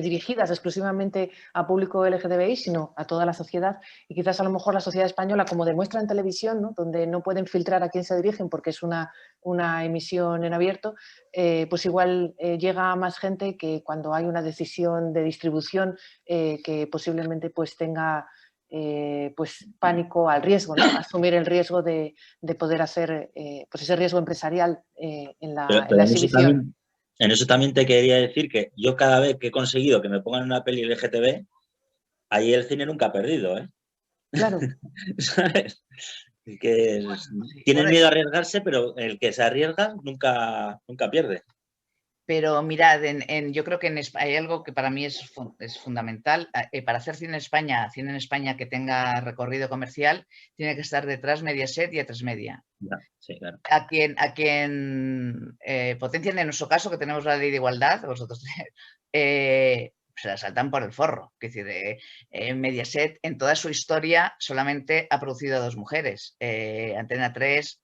dirigidas exclusivamente a público LGTBI, sino a toda la sociedad. Y quizás a lo mejor la sociedad española, como demuestra en televisión, ¿no? Donde no pueden filtrar a quién se dirigen porque es una emisión en abierto, pues igual llega a más gente que cuando hay una decisión de distribución que posiblemente pues tenga pues pánico al riesgo, ¿no? Asumir el riesgo de poder hacer pues ese riesgo empresarial en la exhibición. En eso también te quería decir que yo cada vez que he conseguido que me pongan una peli LGTB, ahí el cine nunca ha perdido, ¿eh? Claro. ¿Sabes? Que tienen miedo a arriesgarse, pero el que se arriesga nunca pierde. Pero mirad, yo creo que hay algo que para mí es fundamental. Para hacer cine en España que tenga recorrido comercial, tiene que estar detrás Mediaset y Atresmedia. Sí, claro. A quien potencian, en nuestro caso, que tenemos la ley de igualdad, vosotros se la saltan por el forro. Es decir, Mediaset en toda su historia solamente ha producido a 2 mujeres. Antena 3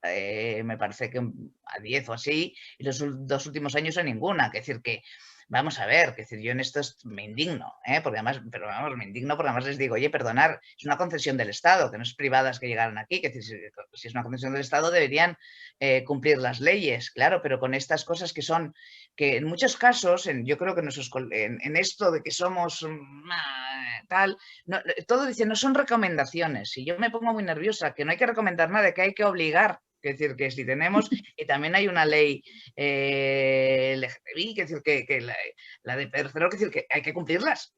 me parece que a 10 o así, y los 2 últimos años a ninguna. Es decir, que vamos a ver, que yo en esto me indigno, porque además, me indigno porque además les digo, oye, perdonar, es una concesión del Estado, que no es privadas que llegaran aquí, que si es una concesión del Estado deberían cumplir las leyes, claro, pero con estas cosas que en muchos casos, yo creo que en esto de que somos tal, todo dice, no son recomendaciones, y yo me pongo muy nerviosa, que no hay que recomendar nada, que hay que obligar. Es decir, que si tenemos, y también hay una ley LGTBI, es decir, que la de tercero, es decir, que hay que cumplirlas.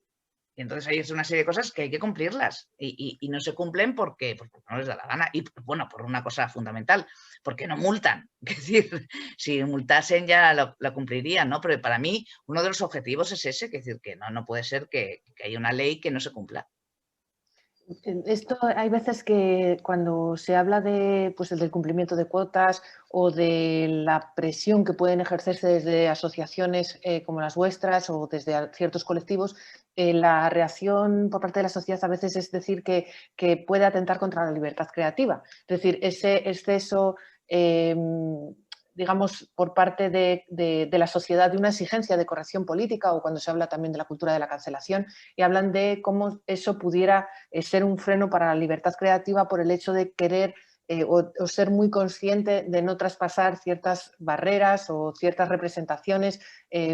Y entonces hay una serie de cosas que hay que cumplirlas y no se cumplen porque no les da la gana. Y bueno, por una cosa fundamental, porque no multan. Es decir, si multasen ya la cumplirían, ¿no? Pero para mí uno de los objetivos es ese, es decir, que no puede ser que haya una ley que no se cumpla. Esto hay veces que cuando se habla pues, del cumplimiento de cuotas o de la presión que pueden ejercerse desde asociaciones como las vuestras o desde ciertos colectivos, la reacción por parte de la sociedad a veces es decir que puede atentar contra la libertad creativa. Es decir, ese exceso digamos, por parte de la sociedad de una exigencia de corrección política o cuando se habla también de la cultura de la cancelación y hablan de cómo eso pudiera ser un freno para la libertad creativa por el hecho de querer o ser muy consciente de no traspasar ciertas barreras o ciertas representaciones.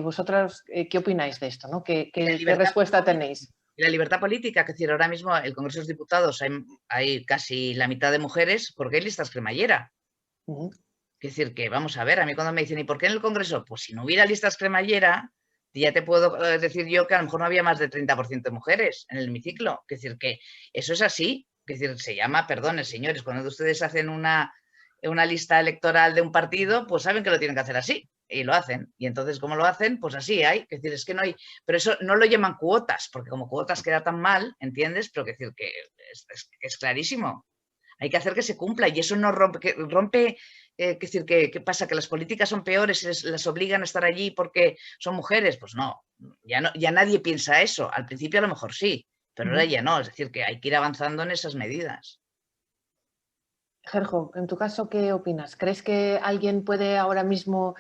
¿Vosotros qué opináis de esto? ¿No? ¿Qué respuesta tenéis? La libertad política, que decir, ahora mismo en el Congreso de los Diputados hay casi la mitad de mujeres porque hay listas cremallera. Es decir, que vamos a ver, a mí cuando me dicen, ¿y por qué en el Congreso? Pues si no hubiera listas cremallera, ya te puedo decir yo que a lo mejor no había más del 30% de mujeres en el hemiciclo. Es decir, que eso es así. Es decir, se llama, perdones, señores, cuando ustedes hacen una lista electoral de un partido, pues saben que lo tienen que hacer así. Y lo hacen. Y entonces, ¿cómo lo hacen? Pues así hay. Es decir, es que no hay... Pero eso no lo llaman cuotas, porque como cuotas queda tan mal, ¿entiendes? Pero es decir, que es clarísimo. Hay que hacer que se cumpla y eso no rompe es decir, ¿qué pasa? ¿Que las políticas son peores y las obligan a estar allí porque son mujeres? Pues no, ya nadie piensa eso. Al principio a lo mejor sí, pero ahora ya no. Es decir, que hay que ir avanzando en esas medidas. Gerjo, en tu caso, ¿qué opinas? ¿Crees que alguien puede ahora mismo,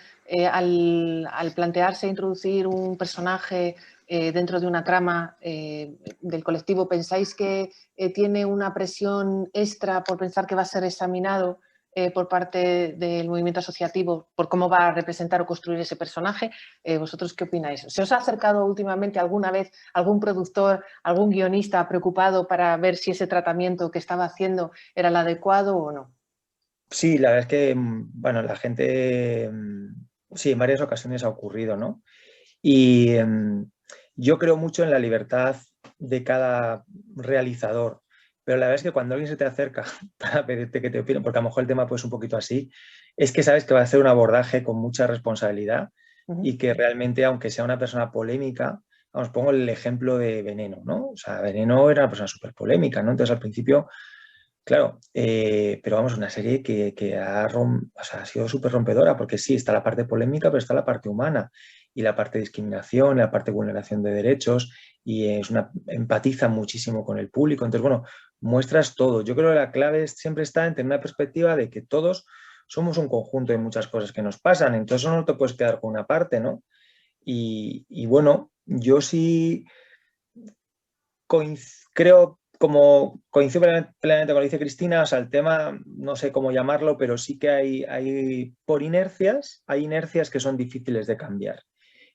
al plantearse introducir un personaje dentro de una trama del colectivo, pensáis que tiene una presión extra por pensar que va a ser examinado por parte del movimiento asociativo por cómo va a representar o construir ese personaje? ¿Vosotros qué opináis? ¿Se os ha acercado últimamente alguna vez algún productor, algún guionista preocupado para ver si ese tratamiento que estaba haciendo era el adecuado o no? Sí, la verdad es que, bueno, la gente, sí, en varias ocasiones ha ocurrido, ¿no? Y yo creo mucho en la libertad de cada realizador. Pero la verdad es que cuando alguien se te acerca para pedirte que te opine, porque a lo mejor el tema pues un poquito así, es que sabes que va a hacer un abordaje con mucha responsabilidad y que realmente, aunque sea una persona polémica, vamos, pongo el ejemplo de Veneno, ¿no? O sea, Veneno era una persona súper polémica, ¿no? Entonces al principio Claro, pero vamos, una serie que o sea, ha sido súper rompedora, porque sí, está la parte polémica, pero está la parte humana y la parte de discriminación, la parte de vulneración de derechos, y empatiza muchísimo con el público. Entonces, bueno, muestras todo. Yo creo que la clave siempre está en tener una perspectiva de que todos somos un conjunto de muchas cosas que nos pasan, entonces no te puedes quedar con una parte, ¿no? Y bueno, yo sí creo, como coincido plenamente con lo que dice Cristina, o sea, el tema, no sé cómo llamarlo, pero sí que hay hay inercias que son difíciles de cambiar.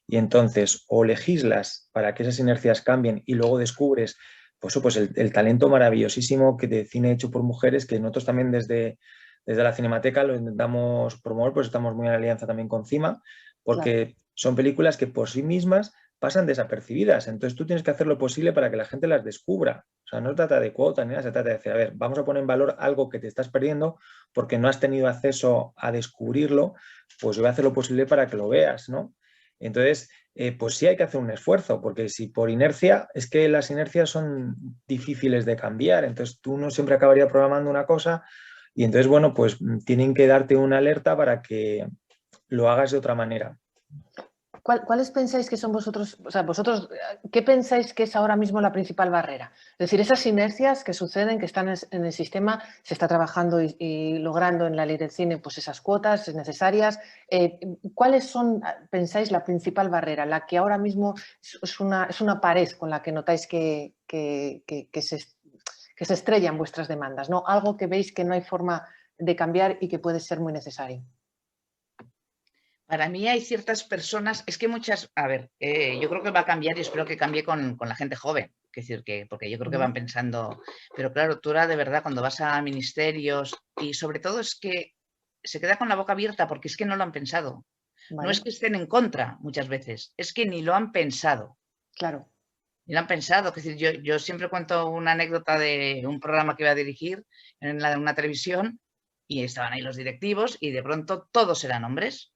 Y entonces, o legislas para que esas inercias cambien y luego descubres pues el talento maravillosísimo de cine hecho por mujeres, que nosotros también desde la Cinemateca lo intentamos promover, pues estamos muy en alianza también con CIMA, porque son películas que por sí mismas pasan desapercibidas. Entonces tú tienes que hacer lo posible para que la gente las descubra. O sea, no se trata de cuota ni nada, se trata de decir, a ver, vamos a poner en valor algo que te estás perdiendo porque no has tenido acceso a descubrirlo, pues yo voy a hacer lo posible para que lo veas, ¿no? Entonces, pues sí hay que hacer un esfuerzo, porque si por inercia, es que las inercias son difíciles de cambiar, entonces tú no siempre acabaría programando una cosa y entonces, bueno, pues tienen que darte una alerta para que lo hagas de otra manera. ¿Cuáles pensáis que son vosotros, o sea, vosotros, qué pensáis que es ahora mismo la principal barrera? Es decir, esas inercias que suceden, que están en el sistema, se está trabajando y logrando en la ley del cine pues esas cuotas necesarias. ¿Cuáles son, pensáis, la principal barrera? La que ahora mismo es una pared con la que notáis que se estrellan vuestras demandas, ¿no? Algo que veis que no hay forma de cambiar y que puede ser muy necesario. Para mí hay ciertas personas, es que muchas, a ver, yo creo que va a cambiar y espero que cambie con la gente joven, es decir, porque yo creo que van pensando, pero claro, tú ahora de verdad cuando vas a ministerios y sobre todo es que se queda con la boca abierta porque es que no lo han pensado. ¿Vale? No es que estén en contra muchas veces, es que ni lo han pensado. Claro. Ni lo han pensado, es decir, yo siempre cuento una anécdota de un programa que iba a dirigir en una televisión y estaban ahí los directivos y de pronto todos eran hombres.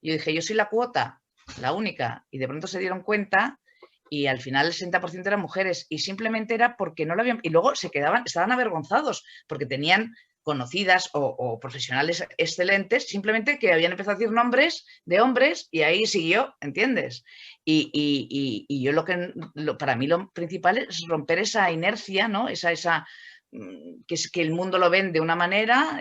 Y yo dije, yo soy la cuota, la única. Y de pronto se dieron cuenta y al final el 60% eran mujeres. Y simplemente era porque no lo habían... Y luego estaban avergonzados porque tenían conocidas o profesionales excelentes, simplemente que habían empezado a decir nombres de hombres y ahí siguió, ¿entiendes? Y yo para mí lo principal es romper esa inercia, ¿no? Que el mundo lo ven de una manera,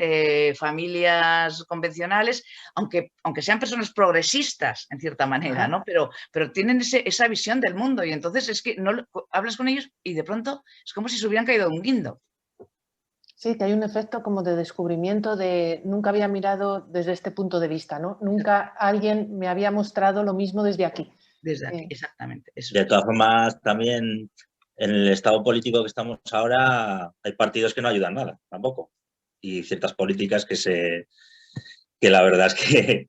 familias convencionales, aunque sean personas progresistas en cierta manera, ¿no? Pero tienen esa visión del mundo y entonces es que hablas con ellos y de pronto es como si se hubieran caído de un guindo. Sí, que hay un efecto como de descubrimiento de nunca había mirado desde este punto de vista, ¿no? Nunca alguien me había mostrado lo mismo desde aquí. Desde aquí, exactamente. Eso. De todas formas, también en el estado político que estamos ahora hay partidos que no ayudan nada, tampoco. Y ciertas políticas que la verdad es que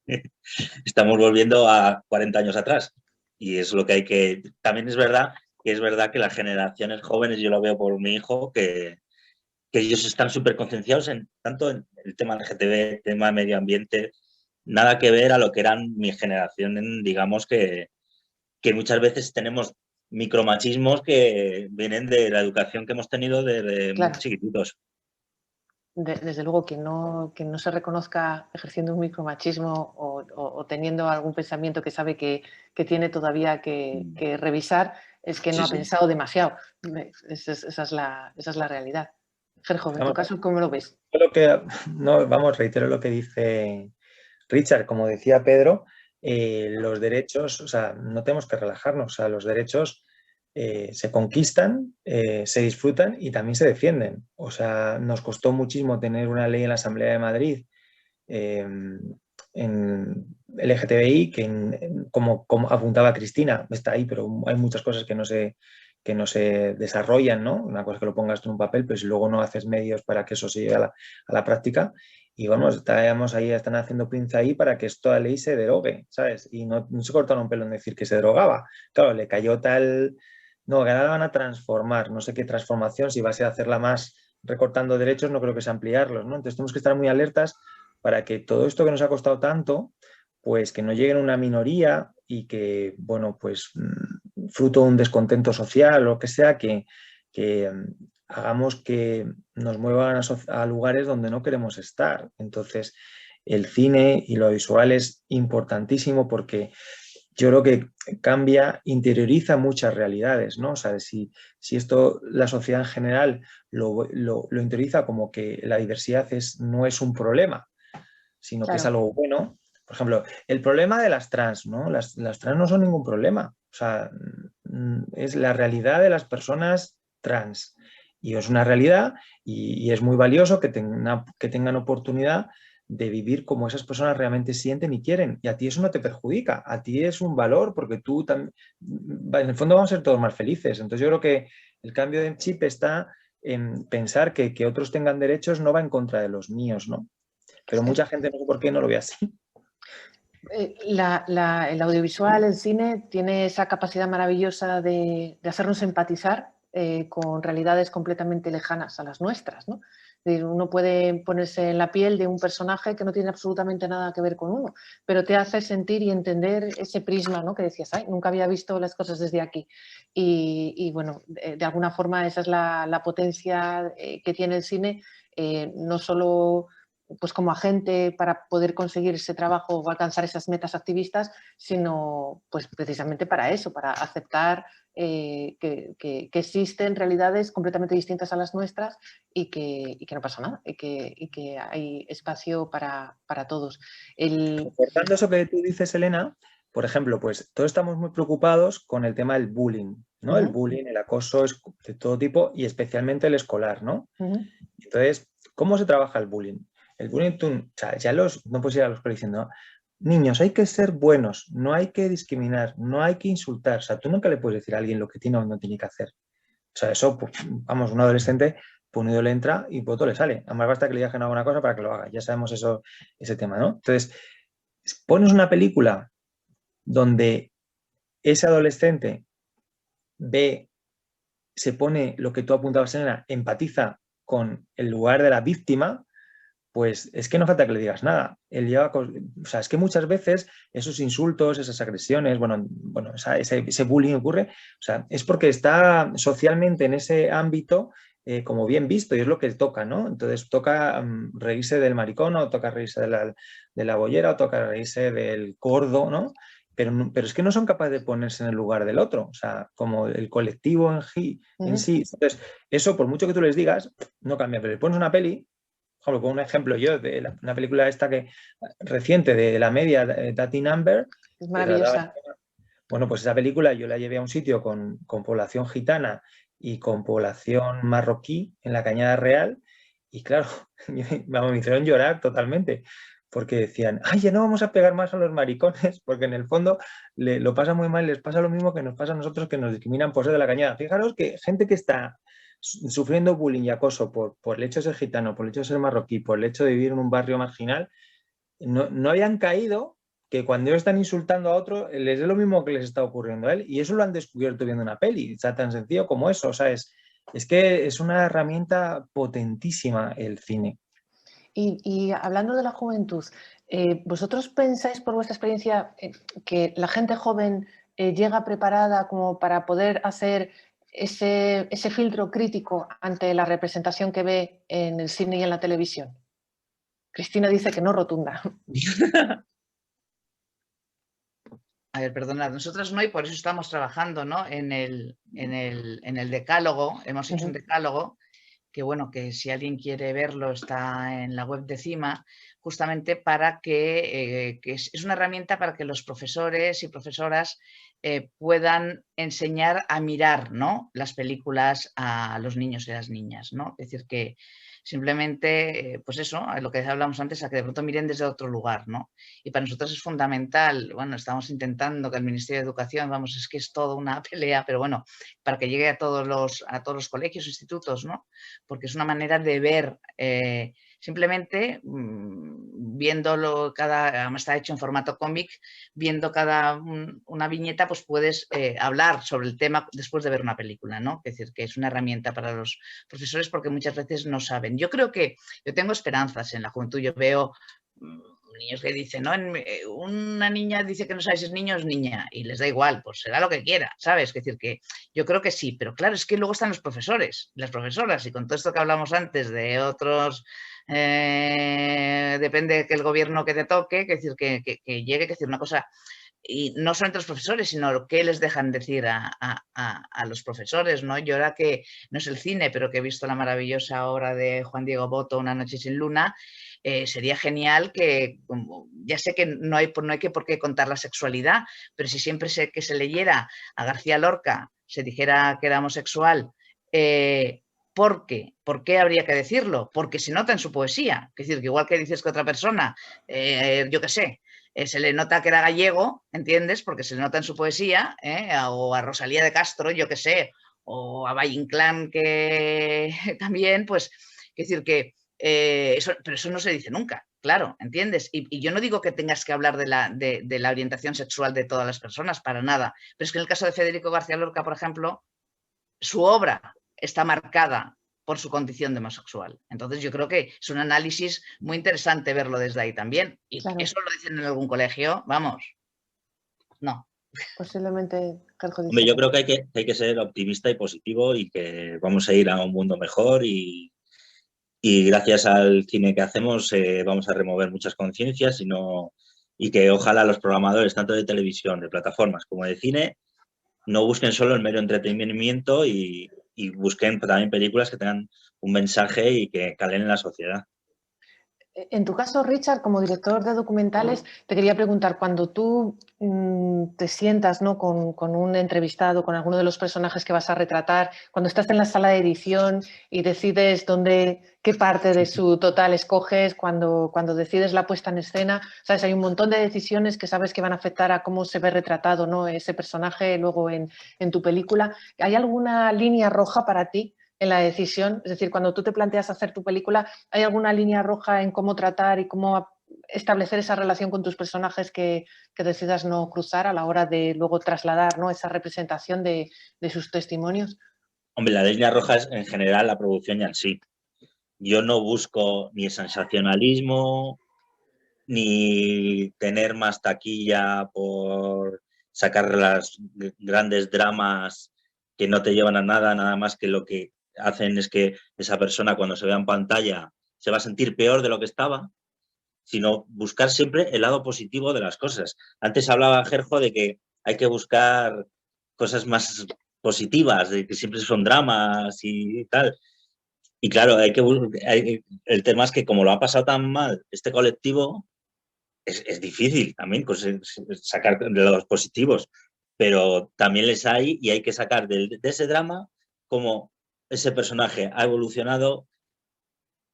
estamos volviendo a 40 años atrás. Y es lo que hay que... También es verdad que las generaciones jóvenes, yo lo veo por mi hijo, que ellos están súper concienciados tanto en el tema LGTB, tema medio ambiente, nada que ver a lo que eran mi generación, digamos que muchas veces tenemos micromachismos que vienen de la educación que hemos tenido desde muy chiquititos. Desde luego, que no se reconozca ejerciendo un micromachismo o teniendo algún pensamiento que sabe que tiene todavía que revisar, es que no ha pensado demasiado. Esa es la realidad. Gerjo, en tu caso, ¿cómo lo ves? Reitero lo que dice Richard. Como decía Pedro, los derechos, o sea, no tenemos que relajarnos, o sea, los derechos se conquistan, se disfrutan y también se defienden. O sea, nos costó muchísimo tener una ley en la Asamblea de Madrid en LGTBI, como apuntaba Cristina, está ahí, pero hay muchas cosas que no se desarrollan, ¿no? Una cosa es que lo pongas tú en un papel, pero si luego no haces medios para que eso se llegue a la práctica. Y bueno, están haciendo pinza ahí para que esta ley se derogue, ¿sabes? Y no se cortaron un pelo en decir que se derogaba. Claro, le cayó tal... No, que ahora la van a transformar, no sé qué transformación, si va a ser hacerla más recortando derechos, no creo que sea ampliarlos, ¿no? Entonces tenemos que estar muy alertas para que todo esto que nos ha costado tanto, pues que no llegue a una minoría y que, bueno, pues fruto de un descontento social o lo que sea, que hagamos que nos muevan a lugares donde no queremos estar. Entonces, el cine y lo visual es importantísimo porque yo creo que cambia, interioriza muchas realidades, ¿no? O sea, si esto la sociedad en general lo interioriza como que la diversidad no es un problema, sino que es Claro. algo bueno. Por ejemplo, el problema de las trans, ¿no? Las trans no son ningún problema. O sea, es la realidad de las personas trans. Y es una realidad y es muy valioso que tengan oportunidad de vivir como esas personas realmente sienten y quieren. Y a ti eso no te perjudica, a ti es un valor porque tú también, en el fondo vamos a ser todos más felices. Entonces yo creo que el cambio de chip está en pensar que otros tengan derechos no va en contra de los míos, ¿no? Pero Sí. mucha gente no sé por qué no lo ve así. El audiovisual, el cine, tiene esa capacidad maravillosa de hacernos empatizar con realidades completamente lejanas a las nuestras, ¿no? Es decir, uno puede ponerse en la piel de un personaje que no tiene absolutamente nada que ver con uno, pero te hace sentir y entender ese prisma, ¿no? Que decías, ay, nunca había visto las cosas desde aquí. Y bueno, de alguna forma esa es la potencia que tiene el cine, no solo pues como agente para poder conseguir ese trabajo o alcanzar esas metas activistas, sino pues precisamente para eso, para aceptar que existen realidades completamente distintas a las nuestras y que no pasa nada, y que hay espacio para todos. Reportando eso que tú dices, Elena, por ejemplo, pues todos estamos muy preocupados con el tema del bullying, ¿no? El bullying, el acoso es de todo tipo y especialmente el escolar, ¿no? Entonces, ¿cómo se trabaja el bullying? El bullying, o sea, no puedes ir a los colegios diciendo, niños, hay que ser buenos, no hay que discriminar, no hay que insultar. O sea, tú nunca le puedes decir a alguien lo que tiene o no tiene que hacer. O sea, eso, pues, vamos, un adolescente, pues le entra y pues todo le sale. Además basta que le diga que no haga una cosa para que lo haga. Ya sabemos ese tema, ¿no? Entonces, pones una película donde ese adolescente se pone lo que tú apuntabas, Elena, empatiza con el lugar de la víctima, pues es que no falta que le digas nada. O sea, es que muchas veces esos insultos, esas agresiones, bueno ese bullying ocurre, o sea, es porque está socialmente en ese ámbito como bien visto y es lo que toca, ¿no? Entonces toca reírse del maricón o toca reírse de la bollera o toca reírse del gordo, ¿no? Pero es que no son capaces de ponerse en el lugar del otro, o sea, como el colectivo en sí. Entonces, eso, por mucho que tú les digas, no cambia, pero le pones una peli. Por ejemplo, pongo un ejemplo yo de una película esta reciente de la media, That Number. Es maravillosa. Bueno, pues esa película yo la llevé a un sitio con población gitana y con población marroquí en la Cañada Real y claro, me hicieron llorar totalmente porque decían, ay, ya no vamos a pegar más a los maricones porque en el fondo lo pasan muy mal, les pasa lo mismo que nos pasa a nosotros que nos discriminan por ser de la Cañada. Fijaros que gente que está sufriendo bullying y acoso por el hecho de ser gitano, por el hecho de ser marroquí, por el hecho de vivir en un barrio marginal, no habían caído que cuando ellos están insultando a otro les es lo mismo que les está ocurriendo a él y eso lo han descubierto viendo una peli, o sea, tan sencillo como eso, o sea, es que es una herramienta potentísima el cine. Y hablando de la juventud, ¿vosotros pensáis por vuestra experiencia que la gente joven llega preparada como para poder hacer ese filtro crítico ante la representación que ve en el cine y en la televisión? Cristina dice que no, rotunda. A ver, perdonad, nosotros no, y por eso estamos trabajando, ¿no? En el decálogo, hemos hecho un decálogo que, bueno, que si alguien quiere verlo está en la web de CIMA, justamente para que es una herramienta para que los profesores y profesoras puedan enseñar a mirar, ¿no?, las películas a los niños y a las niñas, ¿no? Es decir, que simplemente, pues eso, a lo que hablamos antes, a que de pronto miren desde otro lugar, ¿no? Y para nosotros es fundamental, bueno, estamos intentando que el Ministerio de Educación, vamos, es que es toda una pelea, pero bueno, para que llegue a todos los colegios, institutos, ¿no? Porque es una manera de ver, simplemente viéndolo además está hecho en formato cómic, viendo una viñeta, pues puedes hablar sobre el tema después de ver una película, ¿no? Es decir, que es una herramienta para los profesores porque muchas veces no saben. Yo creo que yo tengo esperanzas en la juventud, yo veo niños que dicen, ¿no? Una niña dice que no sabe si es niño o es niña y les da igual, pues será lo que quiera, ¿sabes? Es decir, que yo creo que sí, pero claro, es que luego están los profesores, las profesoras, y con todo esto que hablamos antes de otros, depende que el gobierno que te toque, es decir, que llegue, que decir, una cosa. Y no solamente los profesores, sino qué les dejan decir a los profesores, ¿no? Yo ahora que no es el cine, pero que he visto la maravillosa obra de Juan Diego Botto, Una noche sin luna, sería genial que, ya sé que no hay que por qué contar la sexualidad, pero si siempre que se leyera a García Lorca, se dijera que era homosexual, ¿por qué? ¿Por qué habría que decirlo? Porque se nota en su poesía. Es decir, que igual que dices que otra persona, yo qué sé, se le nota que era gallego, ¿entiendes? Porque se le nota en su poesía, o a Rosalía de Castro, yo qué sé, o a Valle Inclán, que también, pues, es decir, que pero eso no se dice nunca, claro, ¿entiendes? Y yo no digo que tengas que hablar de la orientación sexual de todas las personas, para nada, pero es que en el caso de Federico García Lorca, por ejemplo, su obra está marcada por su condición de homosexual. Entonces yo creo que es un análisis muy interesante verlo desde ahí también. Y claro, eso lo dicen en algún colegio, vamos, no. Posiblemente, Hombre, yo creo que hay que ser optimista y positivo y que vamos a ir a un mundo mejor y gracias al cine que hacemos vamos a remover muchas conciencias y que ojalá los programadores, tanto de televisión, de plataformas como de cine, no busquen solo el mero entretenimiento y busquen también películas que tengan un mensaje y que calen en la sociedad. En tu caso, Richard, como director de documentales, te quería preguntar, cuando tú te sientas, ¿no?, con un entrevistado, con alguno de los personajes que vas a retratar, cuando estás en la sala de edición y decides qué parte de su total escoges, cuando decides la puesta en escena, ¿sabes? Hay un montón de decisiones que sabes que van a afectar a cómo se ve retratado, ¿no?, ese personaje luego en tu película. ¿Hay alguna línea roja para ti en la decisión? Es decir, cuando tú te planteas hacer tu película, ¿hay alguna línea roja en cómo tratar y cómo establecer esa relación con tus personajes que decidas no cruzar a la hora de luego trasladar, ¿no?, esa representación de sus testimonios? Hombre, la línea roja es en general la producción ya en sí. Yo no busco ni sensacionalismo, ni tener más taquilla por sacar las grandes dramas que no te llevan a nada más que lo que hacen es que esa persona cuando se vea en pantalla se va a sentir peor de lo que estaba, sino buscar siempre el lado positivo de las cosas. Antes hablaba Gerjo de que hay que buscar cosas más positivas, de que siempre son dramas y tal. Y claro, el tema es que como lo ha pasado tan mal este colectivo, es difícil también sacar de los positivos, pero también les hay y hay que sacar de ese drama cómo ese personaje ha evolucionado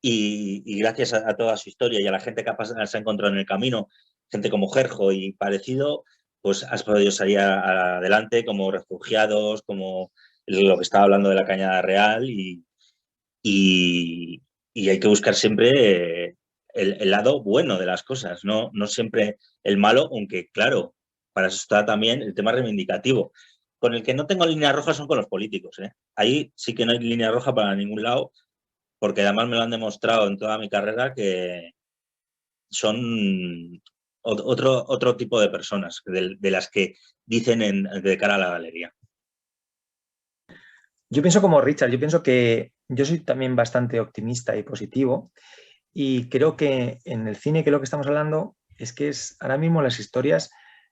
y gracias a toda su historia y a la gente que se ha encontrado en el camino, gente como Gerjo y parecido, pues has podido salir adelante como refugiados, como lo que estaba hablando de la Cañada Real y hay que buscar siempre el lado bueno de las cosas, no siempre el malo, aunque claro, para eso está también el tema reivindicativo. Con el que no tengo línea roja son con los políticos, ¿eh? Ahí sí que no hay línea roja para ningún lado, porque además me lo han demostrado en toda mi carrera que son otro tipo de personas, de las que dicen de cara a la galería. Yo pienso como Richard, yo pienso que yo soy también bastante optimista y positivo y creo que en el cine, que lo que estamos hablando es que ahora mismo las historias,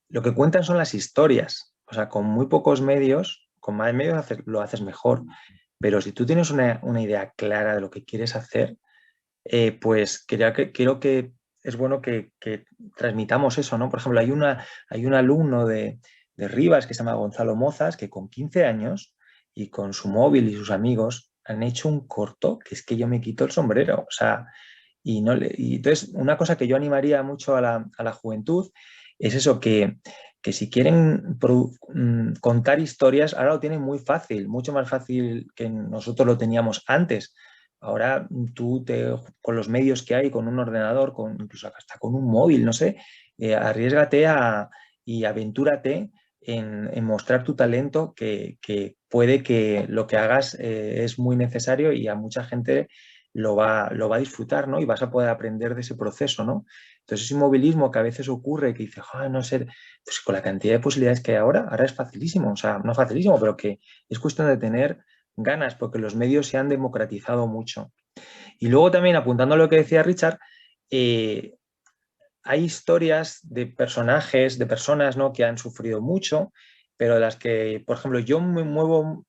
lo que cuentan son las historias, o sea, con muy pocos medios, con más medios lo haces mejor, pero si tú tienes una idea clara de lo que quieres hacer, pues creo que es bueno que transmitamos eso, ¿no? Por ejemplo, hay un alumno de Rivas que se llama Gonzalo Mozas, que con 15 años y con su móvil y sus amigos han hecho un corto que es que yo me quito el sombrero, o sea, y entonces una cosa que yo animaría mucho a la juventud es eso, que si quieren contar historias, ahora lo tienen muy fácil, mucho más fácil que nosotros lo teníamos antes. Ahora tú con los medios que hay, con un ordenador, incluso hasta con un móvil, no sé, arriésgate y aventúrate en mostrar tu talento, que puede que lo que hagas es muy necesario y a mucha gente lo va a disfrutar, ¿no? Y vas a poder aprender de ese proceso, ¿no? Entonces, ese inmovilismo que a veces ocurre, que dice, no sé, pues con la cantidad de posibilidades que hay ahora es facilísimo, o sea, no facilísimo, pero que es cuestión de tener ganas, porque los medios se han democratizado mucho. Y luego también, apuntando a lo que decía Richard, hay historias de personajes, de personas, ¿no?, que han sufrido mucho, pero de las que, por ejemplo, yo me muevo,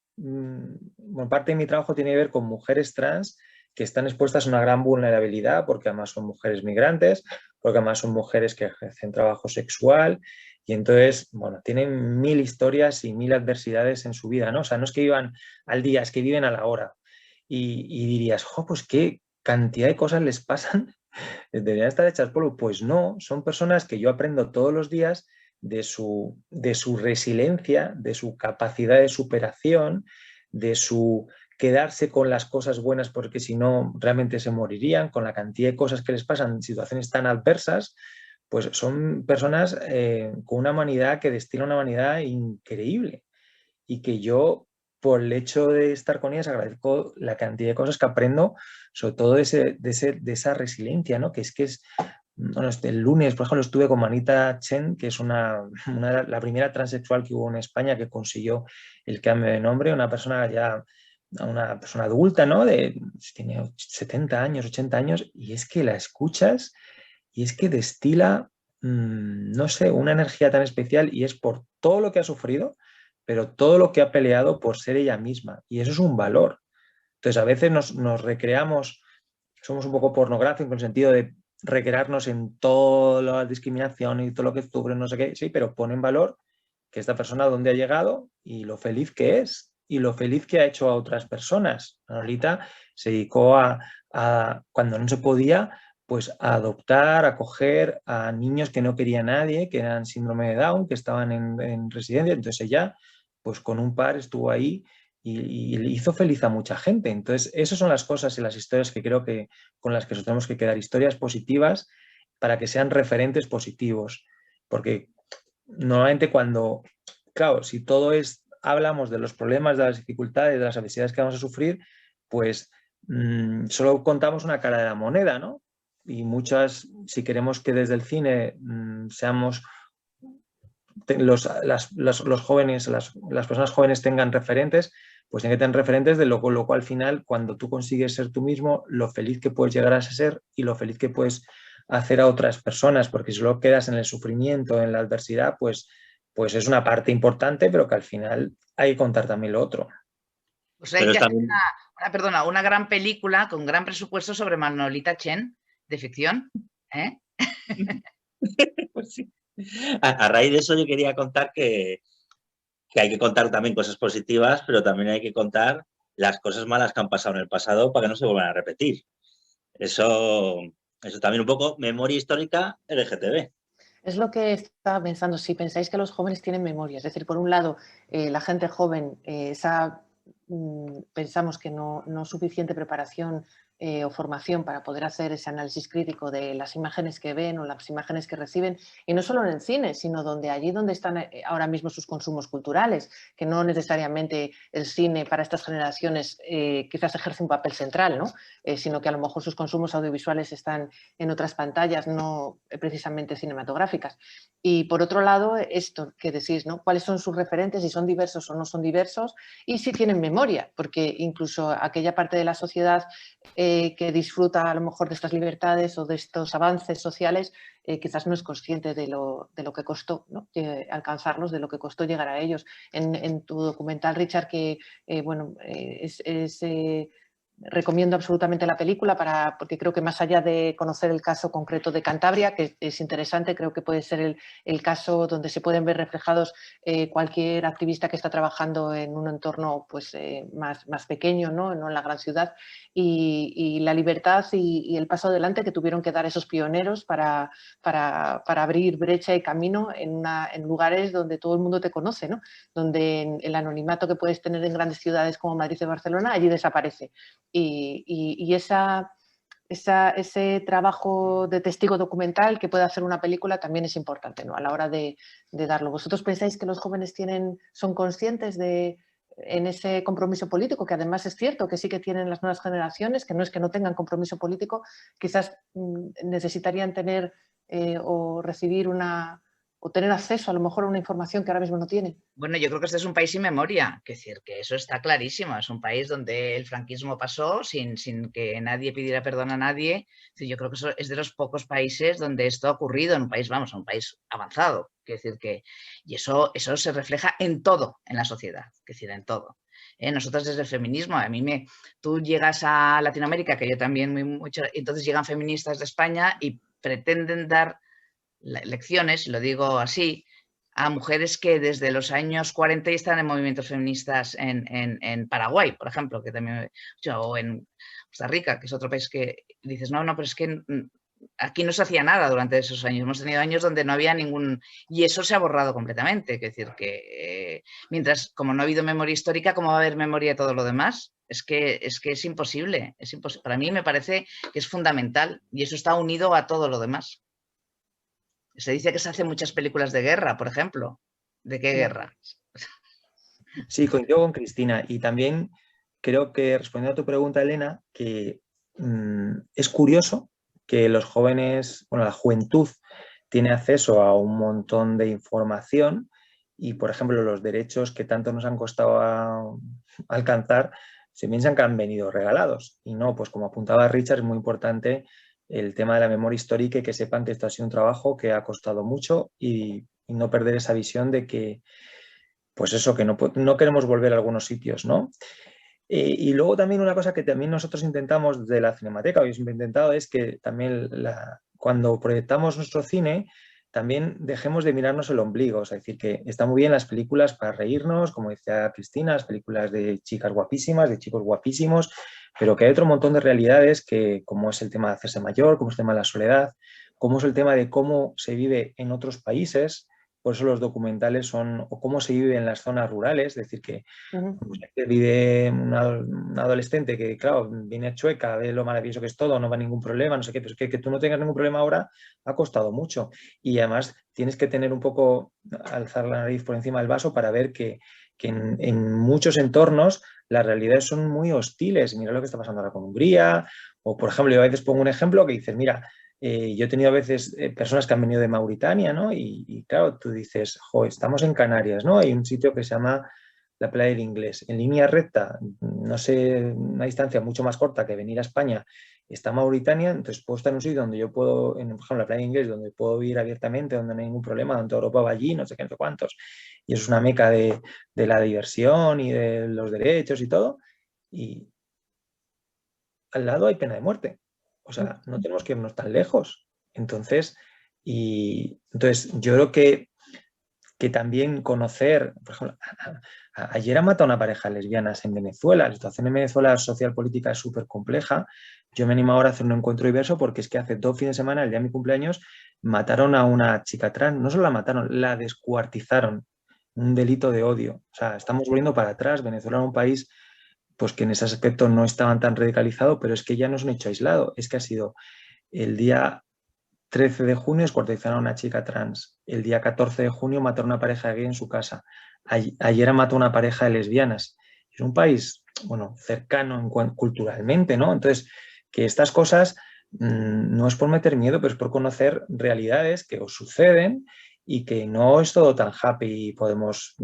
parte de mi trabajo tiene que ver con mujeres trans que están expuestas a una gran vulnerabilidad, porque además son mujeres migrantes, porque además son mujeres que ejercen trabajo sexual, y entonces, bueno, tienen 1000 historias y 1000 adversidades en su vida, ¿no? O sea, no es que vivan al día, es que viven a la hora. Y dirías, pues qué cantidad de cosas les pasan, deberían estar hechas polvo. Pues no, son personas que yo aprendo todos los días de su resiliencia, de su capacidad de superación, de su quedarse con las cosas buenas porque si no realmente se morirían, con la cantidad de cosas que les pasan en situaciones tan adversas, pues son personas con una humanidad que destila una humanidad increíble y que yo, por el hecho de estar con ellas, agradezco la cantidad de cosas que aprendo, sobre todo de esa resiliencia, ¿no? Que es bueno, el lunes, por ejemplo, estuve con Manita Chen, que es la primera transexual que hubo en España que consiguió el cambio de nombre, una persona adulta, ¿no? Tiene 70 años, 80 años, y es que la escuchas y es que destila, no sé, una energía tan especial, y es por todo lo que ha sufrido, pero todo lo que ha peleado por ser ella misma, y eso es un valor. Entonces, a veces nos recreamos, somos un poco pornográficos en el sentido de recrearnos en toda la discriminación y todo lo que sufre, no sé qué, sí, pero pone en valor que esta persona dónde ha llegado y lo feliz que es y lo feliz que ha hecho a otras personas. Manolita se dedicó cuando no se podía, pues a adoptar, a acoger a niños que no quería nadie, que eran síndrome de Down, que estaban en residencia. Entonces ella, pues con un par estuvo ahí y hizo feliz a mucha gente. Entonces, esas son las cosas y las historias que creo que con las que nos tenemos que quedar, historias positivas para que sean referentes positivos. Porque normalmente claro, si hablamos de los problemas, de las dificultades, de las adversidades que vamos a sufrir, pues solo contamos una cara de la moneda, ¿no? Y si queremos que desde el cine seamos los jóvenes, las personas jóvenes tengan referentes, pues tienen que tener referentes de lo cual al final, cuando tú consigues ser tú mismo, lo feliz que puedes llegar a ser y lo feliz que puedes hacer a otras personas, porque si solo quedas en el sufrimiento, en la adversidad, pues es una parte importante, pero que al final hay que contar también lo otro. Pues hay que hacer una gran película con gran presupuesto sobre Manolita Chen, de ficción, ¿eh? Pues sí. A raíz de eso yo quería contar que hay que contar también cosas positivas, pero también hay que contar las cosas malas que han pasado en el pasado para que no se vuelvan a repetir. Eso también un poco memoria histórica LGTB. Es lo que estaba pensando, si pensáis que los jóvenes tienen memoria, es decir, por un lado, la gente joven, pensamos que no suficiente preparación o formación para poder hacer ese análisis crítico de las imágenes que ven o las imágenes que reciben, y no solo en el cine, sino allí donde están ahora mismo sus consumos culturales, que no necesariamente el cine para estas generaciones quizás ejerce un papel central, ¿no? Sino que a lo mejor sus consumos audiovisuales están en otras pantallas, no precisamente cinematográficas. Y por otro lado, esto que decís, ¿no? ¿Cuáles son sus referentes, si son diversos o no son diversos? Y si tienen memoria, porque incluso aquella parte de la sociedad que disfruta a lo mejor de estas libertades o de estos avances sociales, quizás no es consciente de lo que costó, ¿no? Alcanzarlos, de lo que costó llegar a ellos. En tu documental, Richard, que recomiendo absolutamente la película porque creo que más allá de conocer el caso concreto de Cantabria, que es interesante, creo que puede ser el caso donde se pueden ver reflejados cualquier activista que está trabajando en un entorno pues, más pequeño, ¿no? No en la gran ciudad, y la libertad y el paso adelante que tuvieron que dar esos pioneros para abrir brecha y camino en lugares donde todo el mundo te conoce, ¿no? Donde el anonimato que puedes tener en grandes ciudades como Madrid y Barcelona allí desaparece. Y ese trabajo de testigo documental que puede hacer una película también es importante, ¿no? A la hora de darlo. ¿Vosotros pensáis que los jóvenes son conscientes de en ese compromiso político, que además es cierto que sí que tienen las nuevas generaciones, que no es que no tengan compromiso político, quizás necesitarían tener o recibir o tener acceso a lo mejor a una información que ahora mismo no tienen. Bueno, yo creo que este es un país sin memoria, es decir, que eso está clarísimo. Es un país donde el franquismo pasó sin que nadie pidiera perdón a nadie. Yo creo que eso es de los pocos países donde esto ha ocurrido, en un país, vamos, un país avanzado. Y eso se refleja en todo en la sociedad, es decir, en todo. Nosotros desde el feminismo, tú llegas a Latinoamérica, que yo también mucho, entonces llegan feministas de España y pretenden dar lecciones, lo digo así, a mujeres que desde los años 40 están en movimientos feministas en Paraguay, por ejemplo, que también, o en Costa Rica, que es otro país que dices, no, pero es que aquí no se hacía nada durante esos años. Hemos tenido años donde no había ningún... Y eso se ha borrado completamente. Es decir, que mientras, como no ha habido memoria histórica, ¿cómo va a haber memoria de todo lo demás? Es que es imposible. Para mí me parece que es fundamental y eso está unido a todo lo demás. Se dice que se hacen muchas películas de guerra, por ejemplo. ¿De qué guerra? Sí, coincido con Cristina. Y también creo que, respondiendo a tu pregunta, Elena, que es curioso que los jóvenes, bueno, la juventud tiene acceso a un montón de información y, por ejemplo, los derechos que tanto nos han costado alcanzar, se piensan que han venido regalados. Y no, pues como apuntaba Richard, es muy importante el tema de la memoria histórica y que sepan que esto ha sido un trabajo que ha costado mucho y no perder esa visión de que, pues eso, que no queremos volver a algunos sitios, ¿no? Y luego también una cosa que también nosotros intentamos de la Cinemateca, habéis intentado, es que también cuando proyectamos nuestro cine, también dejemos de mirarnos el ombligo. Es decir, que está muy bien las películas para reírnos, como decía Cristina, las películas de chicas guapísimas, de chicos guapísimos, pero que hay otro montón de realidades que, como es el tema de hacerse mayor, como es el tema de la soledad, como es el tema de cómo se vive en otros países. Por eso los documentales son, o cómo se vive en las zonas rurales, es decir, que vive un adolescente que, claro, viene a Chueca, ve lo maravilloso que es todo, no va a ningún problema, no sé qué, pero es que tú no tengas ningún problema ahora ha costado mucho. Y además tienes que tener un poco, alzar la nariz por encima del vaso para ver que en muchos entornos las realidades son muy hostiles. Mira lo que está pasando ahora con Hungría, o por ejemplo, yo a veces pongo un ejemplo que dices, mira, yo he tenido a veces personas que han venido de Mauritania, ¿no? Y claro, tú dices, jo, estamos en Canarias, ¿no? Hay un sitio que se llama la Playa del Inglés. En línea recta, no sé, una distancia mucho más corta que venir a España, está Mauritania, entonces puedo estar en un sitio donde yo puedo, por ejemplo, la Playa del Inglés, donde puedo vivir abiertamente, donde no hay ningún problema, donde toda Europa va allí, no sé qué, no sé cuántos. Y eso es una meca de la diversión y de los derechos y todo. Y al lado hay pena de muerte. O sea, no tenemos que irnos tan lejos. Entonces, yo creo que también conocer, por ejemplo, ayer han matado a una pareja de lesbianas en Venezuela. La situación en Venezuela social política es súper compleja. Yo me animo ahora a hacer un encuentro diverso porque es que hace 2 fines de semana, el día de mi cumpleaños, mataron a una chica trans. No solo la mataron, la descuartizaron. Un delito de odio. O sea, estamos volviendo para atrás. Venezuela era un país pues que en ese aspecto no estaban tan radicalizados, pero es que ya no es un hecho aislado. Es que ha sido el día 13 de junio descuartizaron a una chica trans. El día 14 de junio mataron a una pareja gay en su casa. Ayer mató a una pareja de lesbianas. Es un país, bueno, cercano culturalmente, ¿no? Entonces, que estas cosas no es por meter miedo, pero es por conocer realidades que os suceden y que no es todo tan happy y podemos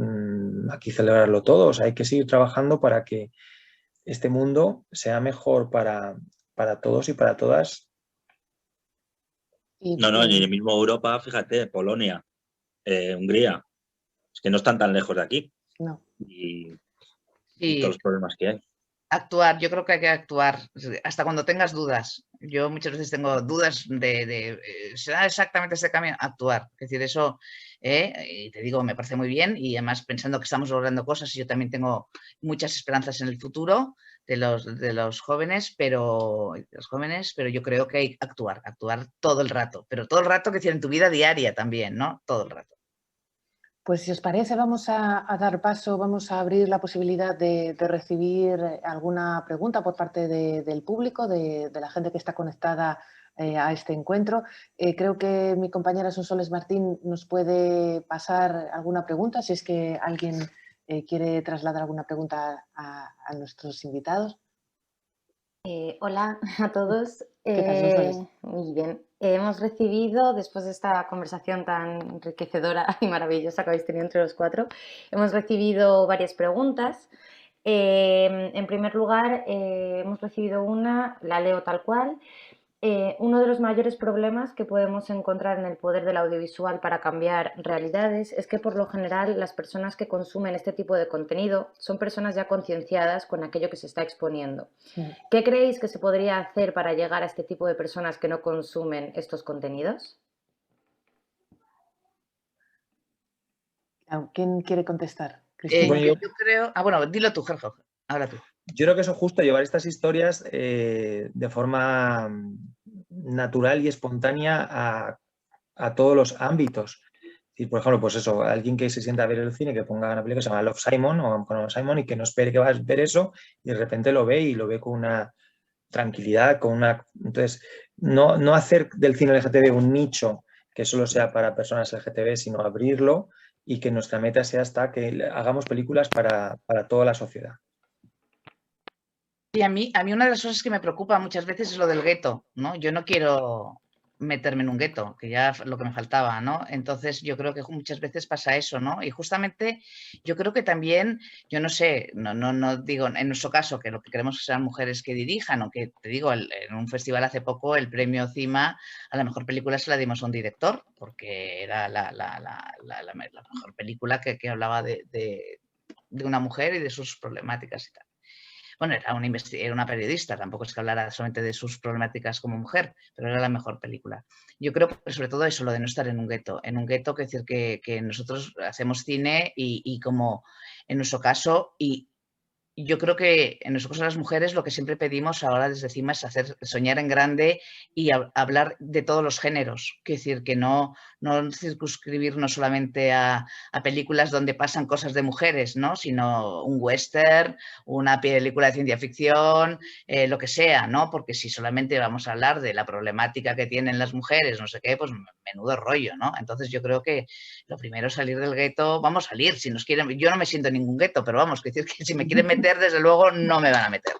aquí celebrarlo todo. O sea, hay que seguir trabajando para que este mundo sea mejor para todos y para todas. No, y en mismo Europa, fíjate, Polonia, Hungría, es que no están tan lejos de aquí. No. Y Sí. todos los problemas que hay. Actuar, yo creo que hay que actuar hasta cuando tengas dudas. Yo muchas veces tengo dudas de ¿será exactamente este camino? Actuar. Es decir, eso, y te digo, me parece muy bien y además pensando que estamos logrando cosas y yo también tengo muchas esperanzas en el futuro de los jóvenes, pero yo creo que hay que actuar todo el rato, pero todo el rato, que decir, en tu vida diaria también, ¿no? Todo el rato. Pues si os parece, vamos a dar paso, vamos a abrir la posibilidad de recibir alguna pregunta por parte del público, de la gente que está conectada a este encuentro. Creo que mi compañera Sonsoles Martín nos puede pasar alguna pregunta, si es que alguien quiere trasladar alguna pregunta a nuestros invitados. Hola a todos. ¿Qué tal, Sonsoles? Muy bien. Hemos recibido, después de esta conversación tan enriquecedora y maravillosa que habéis tenido entre los cuatro, hemos recibido varias preguntas. En primer lugar, hemos recibido una, la leo tal cual. Uno de los mayores problemas que podemos encontrar en el poder del audiovisual para cambiar realidades es que por lo general las personas que consumen este tipo de contenido son personas ya concienciadas con aquello que se está exponiendo. ¿Qué creéis que se podría hacer para llegar a este tipo de personas que no consumen estos contenidos? ¿Quién quiere contestar? Cristina. Bueno, Yo creo... bueno, dilo tú, Jorge. Ahora tú. Yo creo que eso es justo, llevar estas historias de forma natural y espontánea a todos los ámbitos. Y, por ejemplo, pues eso, alguien que se sienta a ver el cine, que ponga una película que se llama Love, Simon o con Simon y que no espere que va a ver eso y de repente lo ve y lo ve con una tranquilidad, con una... Entonces, no hacer del cine LGTB un nicho que solo sea para personas LGTB, sino abrirlo y que nuestra meta sea hasta que hagamos películas para toda la sociedad. Y a mí una de las cosas que me preocupa muchas veces es lo del gueto, ¿no? Yo no quiero meterme en un gueto, que ya lo que me faltaba, ¿no? Entonces yo creo que muchas veces pasa eso, ¿no? Y justamente yo creo que también, yo no sé, no digo en nuestro caso que lo que queremos que sean mujeres que dirijan, o que te digo, en un festival hace poco el premio CIMA a la mejor película se la dimos a un director, porque era la mejor película que hablaba de una mujer y de sus problemáticas y tal. Bueno, era una periodista, tampoco es que hablara solamente de sus problemáticas como mujer, pero era la mejor película. Yo creo que sobre todo eso, lo de no estar en un gueto. En un gueto, quiere decir que nosotros hacemos cine y como en nuestro caso, y yo creo que en nuestro caso las mujeres lo que siempre pedimos ahora desde CIMA es soñar en grande y hablar de todos los géneros. Quiero decir, que no circunscribirnos solamente a películas donde pasan cosas de mujeres, ¿no? Sino un western, una película de ciencia ficción, lo que sea, ¿no? Porque si solamente vamos a hablar de la problemática que tienen las mujeres, no sé qué, pues menudo rollo, ¿no? Entonces yo creo que lo primero es salir del gueto. Vamos a salir, si nos quieren, yo no me siento en ningún gueto, pero vamos, que decir que si me quieren meter, desde luego no me van a meter.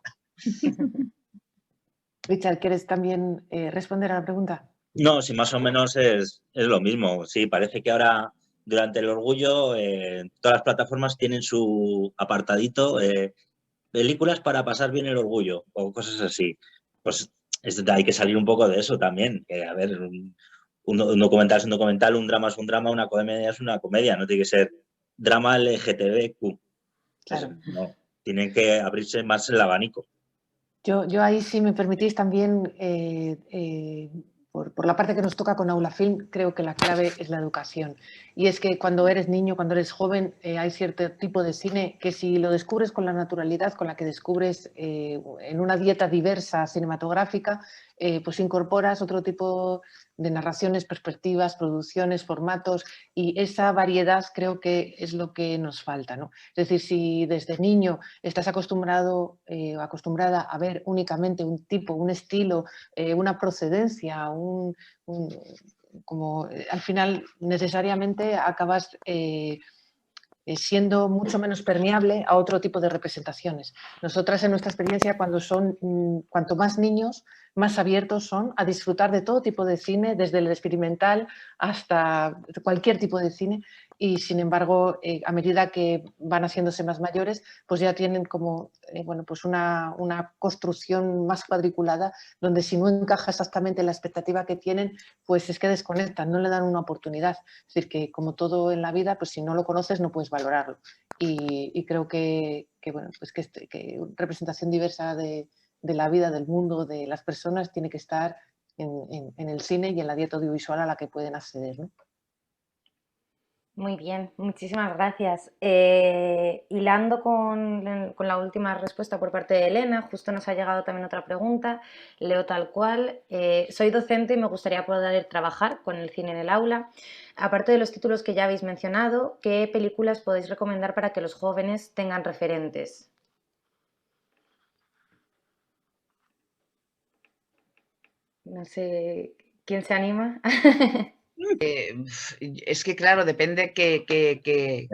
Richard, ¿quieres también responder a la pregunta? No, sí, más o menos es lo mismo. Sí, parece que ahora, durante el orgullo, todas las plataformas tienen su apartadito, películas para pasar bien el orgullo o cosas así. Pues hay que salir un poco de eso también. A ver, un documental es un documental, un drama es un drama, una comedia es una comedia. No tiene que ser drama LGTBQ. Claro. No, tienen que abrirse más el abanico. Yo ahí, si me permitís, también, por la parte que nos toca con Aula Film, creo que la clave es la educación. Y es que cuando eres niño, cuando eres joven, hay cierto tipo de cine que si lo descubres con la naturalidad con la que descubres en una dieta diversa cinematográfica, pues incorporas otro tipo de narraciones, perspectivas, producciones, formatos, y esa variedad creo que es lo que nos falta, ¿no? Es decir, si desde niño estás acostumbrado o acostumbrada a ver únicamente un tipo, un estilo, una procedencia, como al final necesariamente acabas siendo mucho menos permeable a otro tipo de representaciones. Nosotras, en nuestra experiencia, cuanto más niños, más abiertos son a disfrutar de todo tipo de cine, desde el experimental hasta cualquier tipo de cine, y sin embargo, a medida que van haciéndose más mayores, pues ya tienen como pues una construcción más cuadriculada, donde si no encaja exactamente la expectativa que tienen, pues es que desconectan, no le dan una oportunidad. Es decir, que como todo en la vida, pues si no lo conoces no puedes valorarlo. Y creo que representación diversa de la vida, del mundo, de las personas, tiene que estar en el cine y en la dieta audiovisual a la que pueden acceder, ¿no? Muy bien, muchísimas gracias. Hilando con la última respuesta por parte de Elena, justo nos ha llegado también otra pregunta, leo tal cual. Soy docente y me gustaría poder trabajar con el cine en el aula. Aparte de los títulos que ya habéis mencionado, ¿qué películas podéis recomendar para que los jóvenes tengan referentes? No sé, ¿quién se anima? Es que, claro, depende qué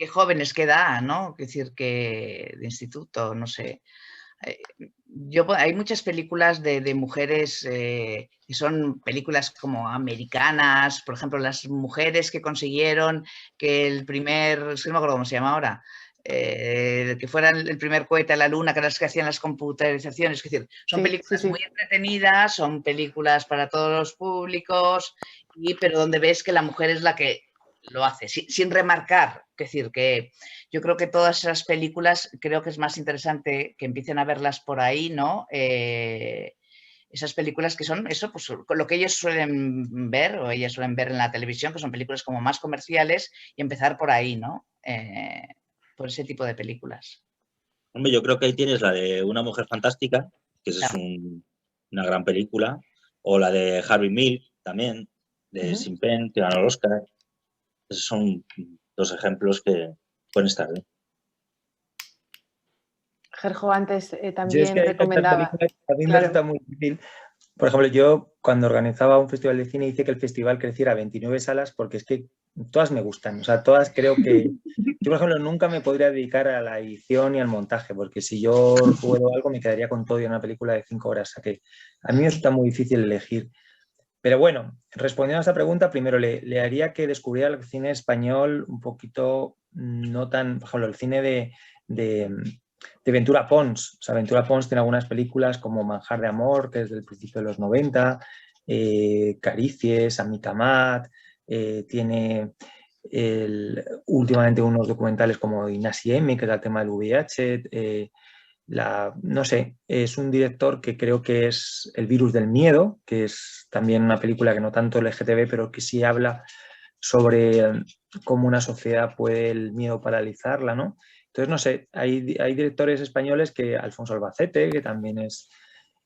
jóvenes que da, ¿no? Es decir, que de instituto, no sé. Hay muchas películas de mujeres que son películas como americanas, por ejemplo, las mujeres que consiguieron que el primer, es que no me acuerdo cómo se llama ahora, que fuera el primer cohete a la luna, que eran las que hacían las computarizaciones. Es decir, son películas muy entretenidas, son películas para todos los públicos, pero donde ves que la mujer es la que lo hace, sin remarcar. Es decir, que yo creo que todas esas películas, creo que es más interesante que empiecen a verlas por ahí, ¿no? Esas películas que son eso, pues lo que ellos suelen ver o ellas suelen ver en la televisión, que son películas como más comerciales, y empezar por ahí, ¿no? Por ese tipo de películas. Hombre, yo creo que ahí tienes la de Una mujer fantástica, que esa es una gran película, o la de Harvey Milk también, de Sean Penn, que ganó el Oscar. Esos son dos ejemplos que pueden estar bien. Gerjo antes también recomendaba. A mí me resulta muy difícil. Por ejemplo, yo cuando organizaba un festival de cine hice que el festival creciera a 29 salas porque es que todas me gustan. O sea, todas creo que... Yo, por ejemplo, nunca me podría dedicar a la edición y al montaje porque si yo puedo algo me quedaría con todo y una película de 5 horas. O sea, que a mí me resulta muy difícil elegir. Pero bueno, respondiendo a esta pregunta, primero le haría que descubriera el cine español un poquito, no tan, por ejemplo, el cine de Ventura Pons. O sea, Ventura Pons tiene algunas películas como Manjar de Amor, que es del principio de los 90, Caricies, Amicamat, tiene últimamente unos documentales como Inasi M, que es el tema del VIH, no sé, es un director que creo que es El virus del miedo, que es también una película que no tanto LGTB, pero que sí habla sobre cómo una sociedad puede el miedo paralizarla, ¿no? Entonces, no sé, hay directores españoles que Alfonso Albacete, que también es...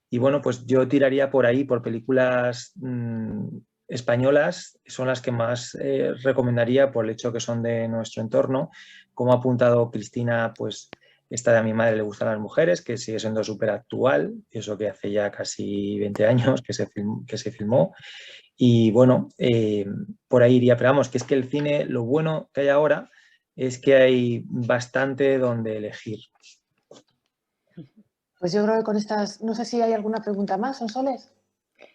Y bueno, pues yo tiraría por ahí, por películas españolas, son las que más recomendaría por el hecho que son de nuestro entorno. Como ha apuntado Cristina, pues esta de A mi madre le gustan las mujeres, que sigue siendo súper actual, eso que hace ya casi 20 años que se filmó. Y bueno, por ahí iría, pero vamos, que es que el cine, lo bueno que hay ahora es que hay bastante donde elegir. Pues yo creo que con estas, no sé si hay alguna pregunta más, ¿Sonsoles?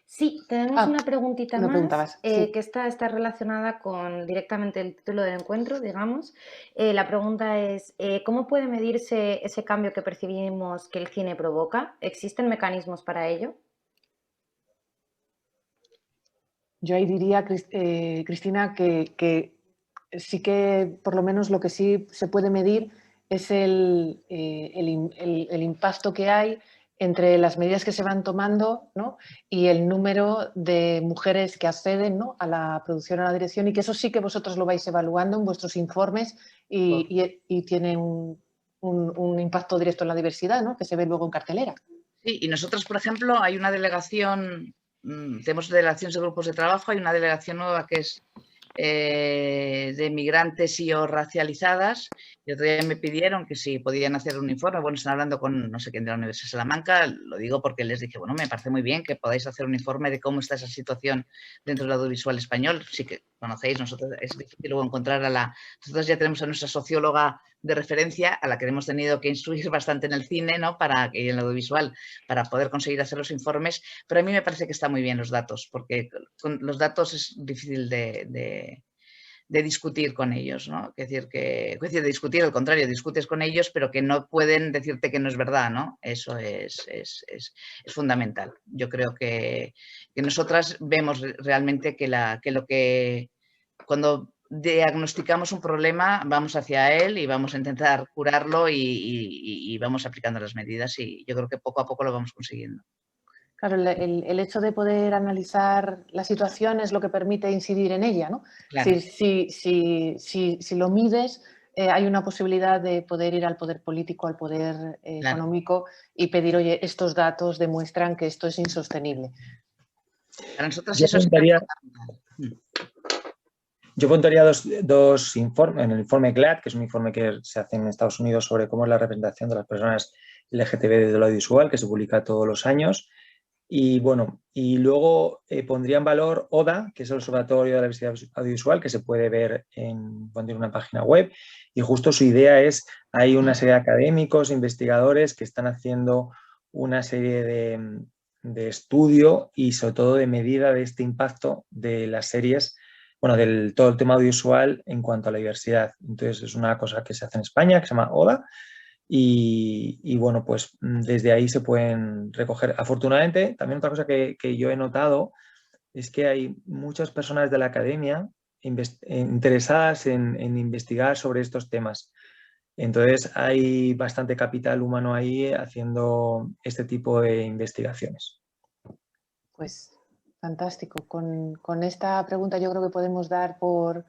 Sí, tenemos una preguntita más sí. que está relacionada con directamente el título del encuentro, digamos. La pregunta es, ¿cómo puede medirse ese cambio que percibimos que el cine provoca? ¿Existen mecanismos para ello? Yo ahí diría, Cristina, que sí que por lo menos lo que sí se puede medir es el impacto que hay entre las medidas que se van tomando, ¿no? Y el número de mujeres que acceden, ¿no?, a la producción o a la dirección, y que eso sí que vosotros lo vais evaluando en vuestros informes y tiene un impacto directo en la diversidad, ¿no?, que se ve luego en cartelera. Sí, y nosotros, por ejemplo, hay una delegación, tenemos delegaciones de grupos de trabajo, hay una delegación nueva que es de migrantes y o racializadas, y otro día me pidieron que si podían hacer un informe. Bueno, están hablando con no sé quién de la Universidad de Salamanca, lo digo porque les dije, bueno, me parece muy bien que podáis hacer un informe de cómo está esa situación dentro del audiovisual español. Sí que conocéis, nosotros es difícil luego encontrar nosotros ya tenemos a nuestra socióloga de referencia, a la que hemos tenido que instruir bastante en el cine, ¿no?, y en el audiovisual, para poder conseguir hacer los informes, pero a mí me parece que están muy bien los datos, porque con los datos es difícil de discutir con ellos, ¿no? Es decir, de discutir, al contrario, discutes con ellos, pero que no pueden decirte que no es verdad, ¿no? Eso es fundamental. Yo creo que nosotras vemos realmente que cuando diagnosticamos un problema, vamos hacia él y vamos a intentar curarlo y vamos aplicando las medidas, y yo creo que poco a poco lo vamos consiguiendo. Claro, el hecho de poder analizar la situación es lo que permite incidir en ella, ¿no? Claro. Si lo mides, hay una posibilidad de poder ir al poder político, al poder económico y pedir, oye, estos datos demuestran que esto es insostenible. Para nosotros eso es fundamental. Yo pondría dos informes. En el informe GLAAD, que es un informe que se hace en Estados Unidos sobre cómo es la representación de las personas LGTB desde lo audiovisual, que se publica todos los años. Y bueno, y luego pondría en valor ODA, que es el Observatorio de la Diversidad Audiovisual, que se puede ver cuando tiene una página web. Y justo su idea es, hay una serie de académicos, investigadores que están haciendo una serie de estudio y sobre todo de medida de este impacto de las series, bueno, del todo el tema audiovisual en cuanto a la diversidad. Entonces es una cosa que se hace en España, que se llama ODA. Y bueno, pues desde ahí se pueden recoger. Afortunadamente, también otra cosa que yo he notado es que hay muchas personas de la academia interesadas en investigar sobre estos temas. Entonces hay bastante capital humano ahí haciendo este tipo de investigaciones. Pues fantástico. Con esta pregunta yo creo que podemos dar por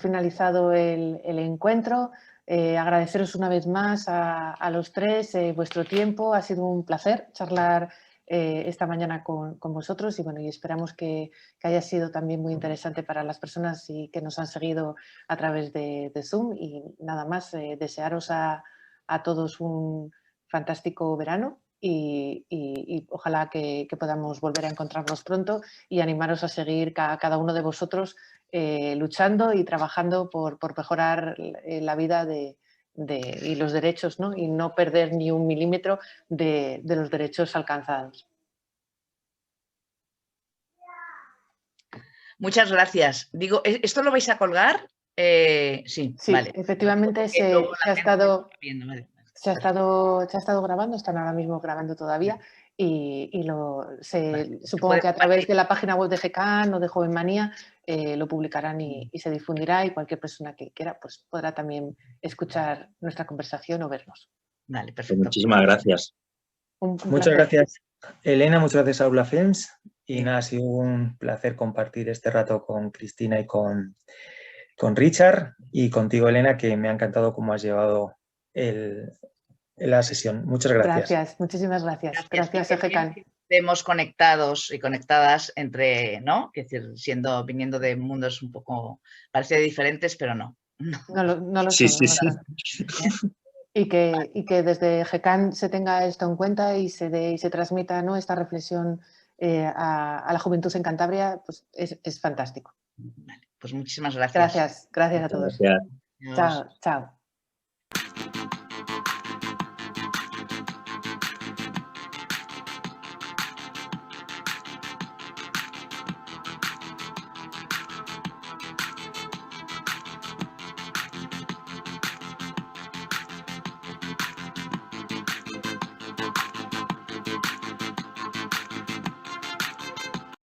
finalizado el encuentro. Agradeceros una vez más a los tres vuestro tiempo. Ha sido un placer charlar esta mañana con vosotros y, bueno, y esperamos que haya sido también muy interesante para las personas que nos han seguido a través de Zoom. Y nada más, desearos a todos un fantástico verano. Y ojalá que podamos volver a encontrarnos pronto y animaros a seguir cada uno de vosotros luchando y trabajando por mejorar la vida y los derechos, ¿no? Y no perder ni un milímetro de los derechos alcanzados. Muchas gracias. Digo, ¿esto lo vais a colgar? Sí, vale. Efectivamente se ha estado grabando, están ahora mismo grabando todavía y supongo que a través de la página web de GECAN o de Jovenmanía lo publicarán y se difundirá, y cualquier persona que quiera pues podrá también escuchar nuestra conversación o vernos. Vale, perfecto. Muchísimas gracias. Muchas gracias, Elena, muchas gracias a Aula Films. Y nada, ha sido un placer compartir este rato con Cristina y con Richard, y contigo, Elena, que me ha encantado cómo has llevado la sesión. Muchas gracias. Gracias, muchísimas gracias. Gracias a GECAN. Estemos conectados y conectadas entre, ¿no? Es decir, viniendo de mundos un poco, parece diferentes, pero no. No lo Sí, son. sí, no sí. Y que desde GECAN se tenga esto en cuenta y se transmita, ¿no?, esta reflexión a la juventud en Cantabria, pues es fantástico. Vale, pues muchísimas gracias. Gracias a todos. Gracias. Chao, chao.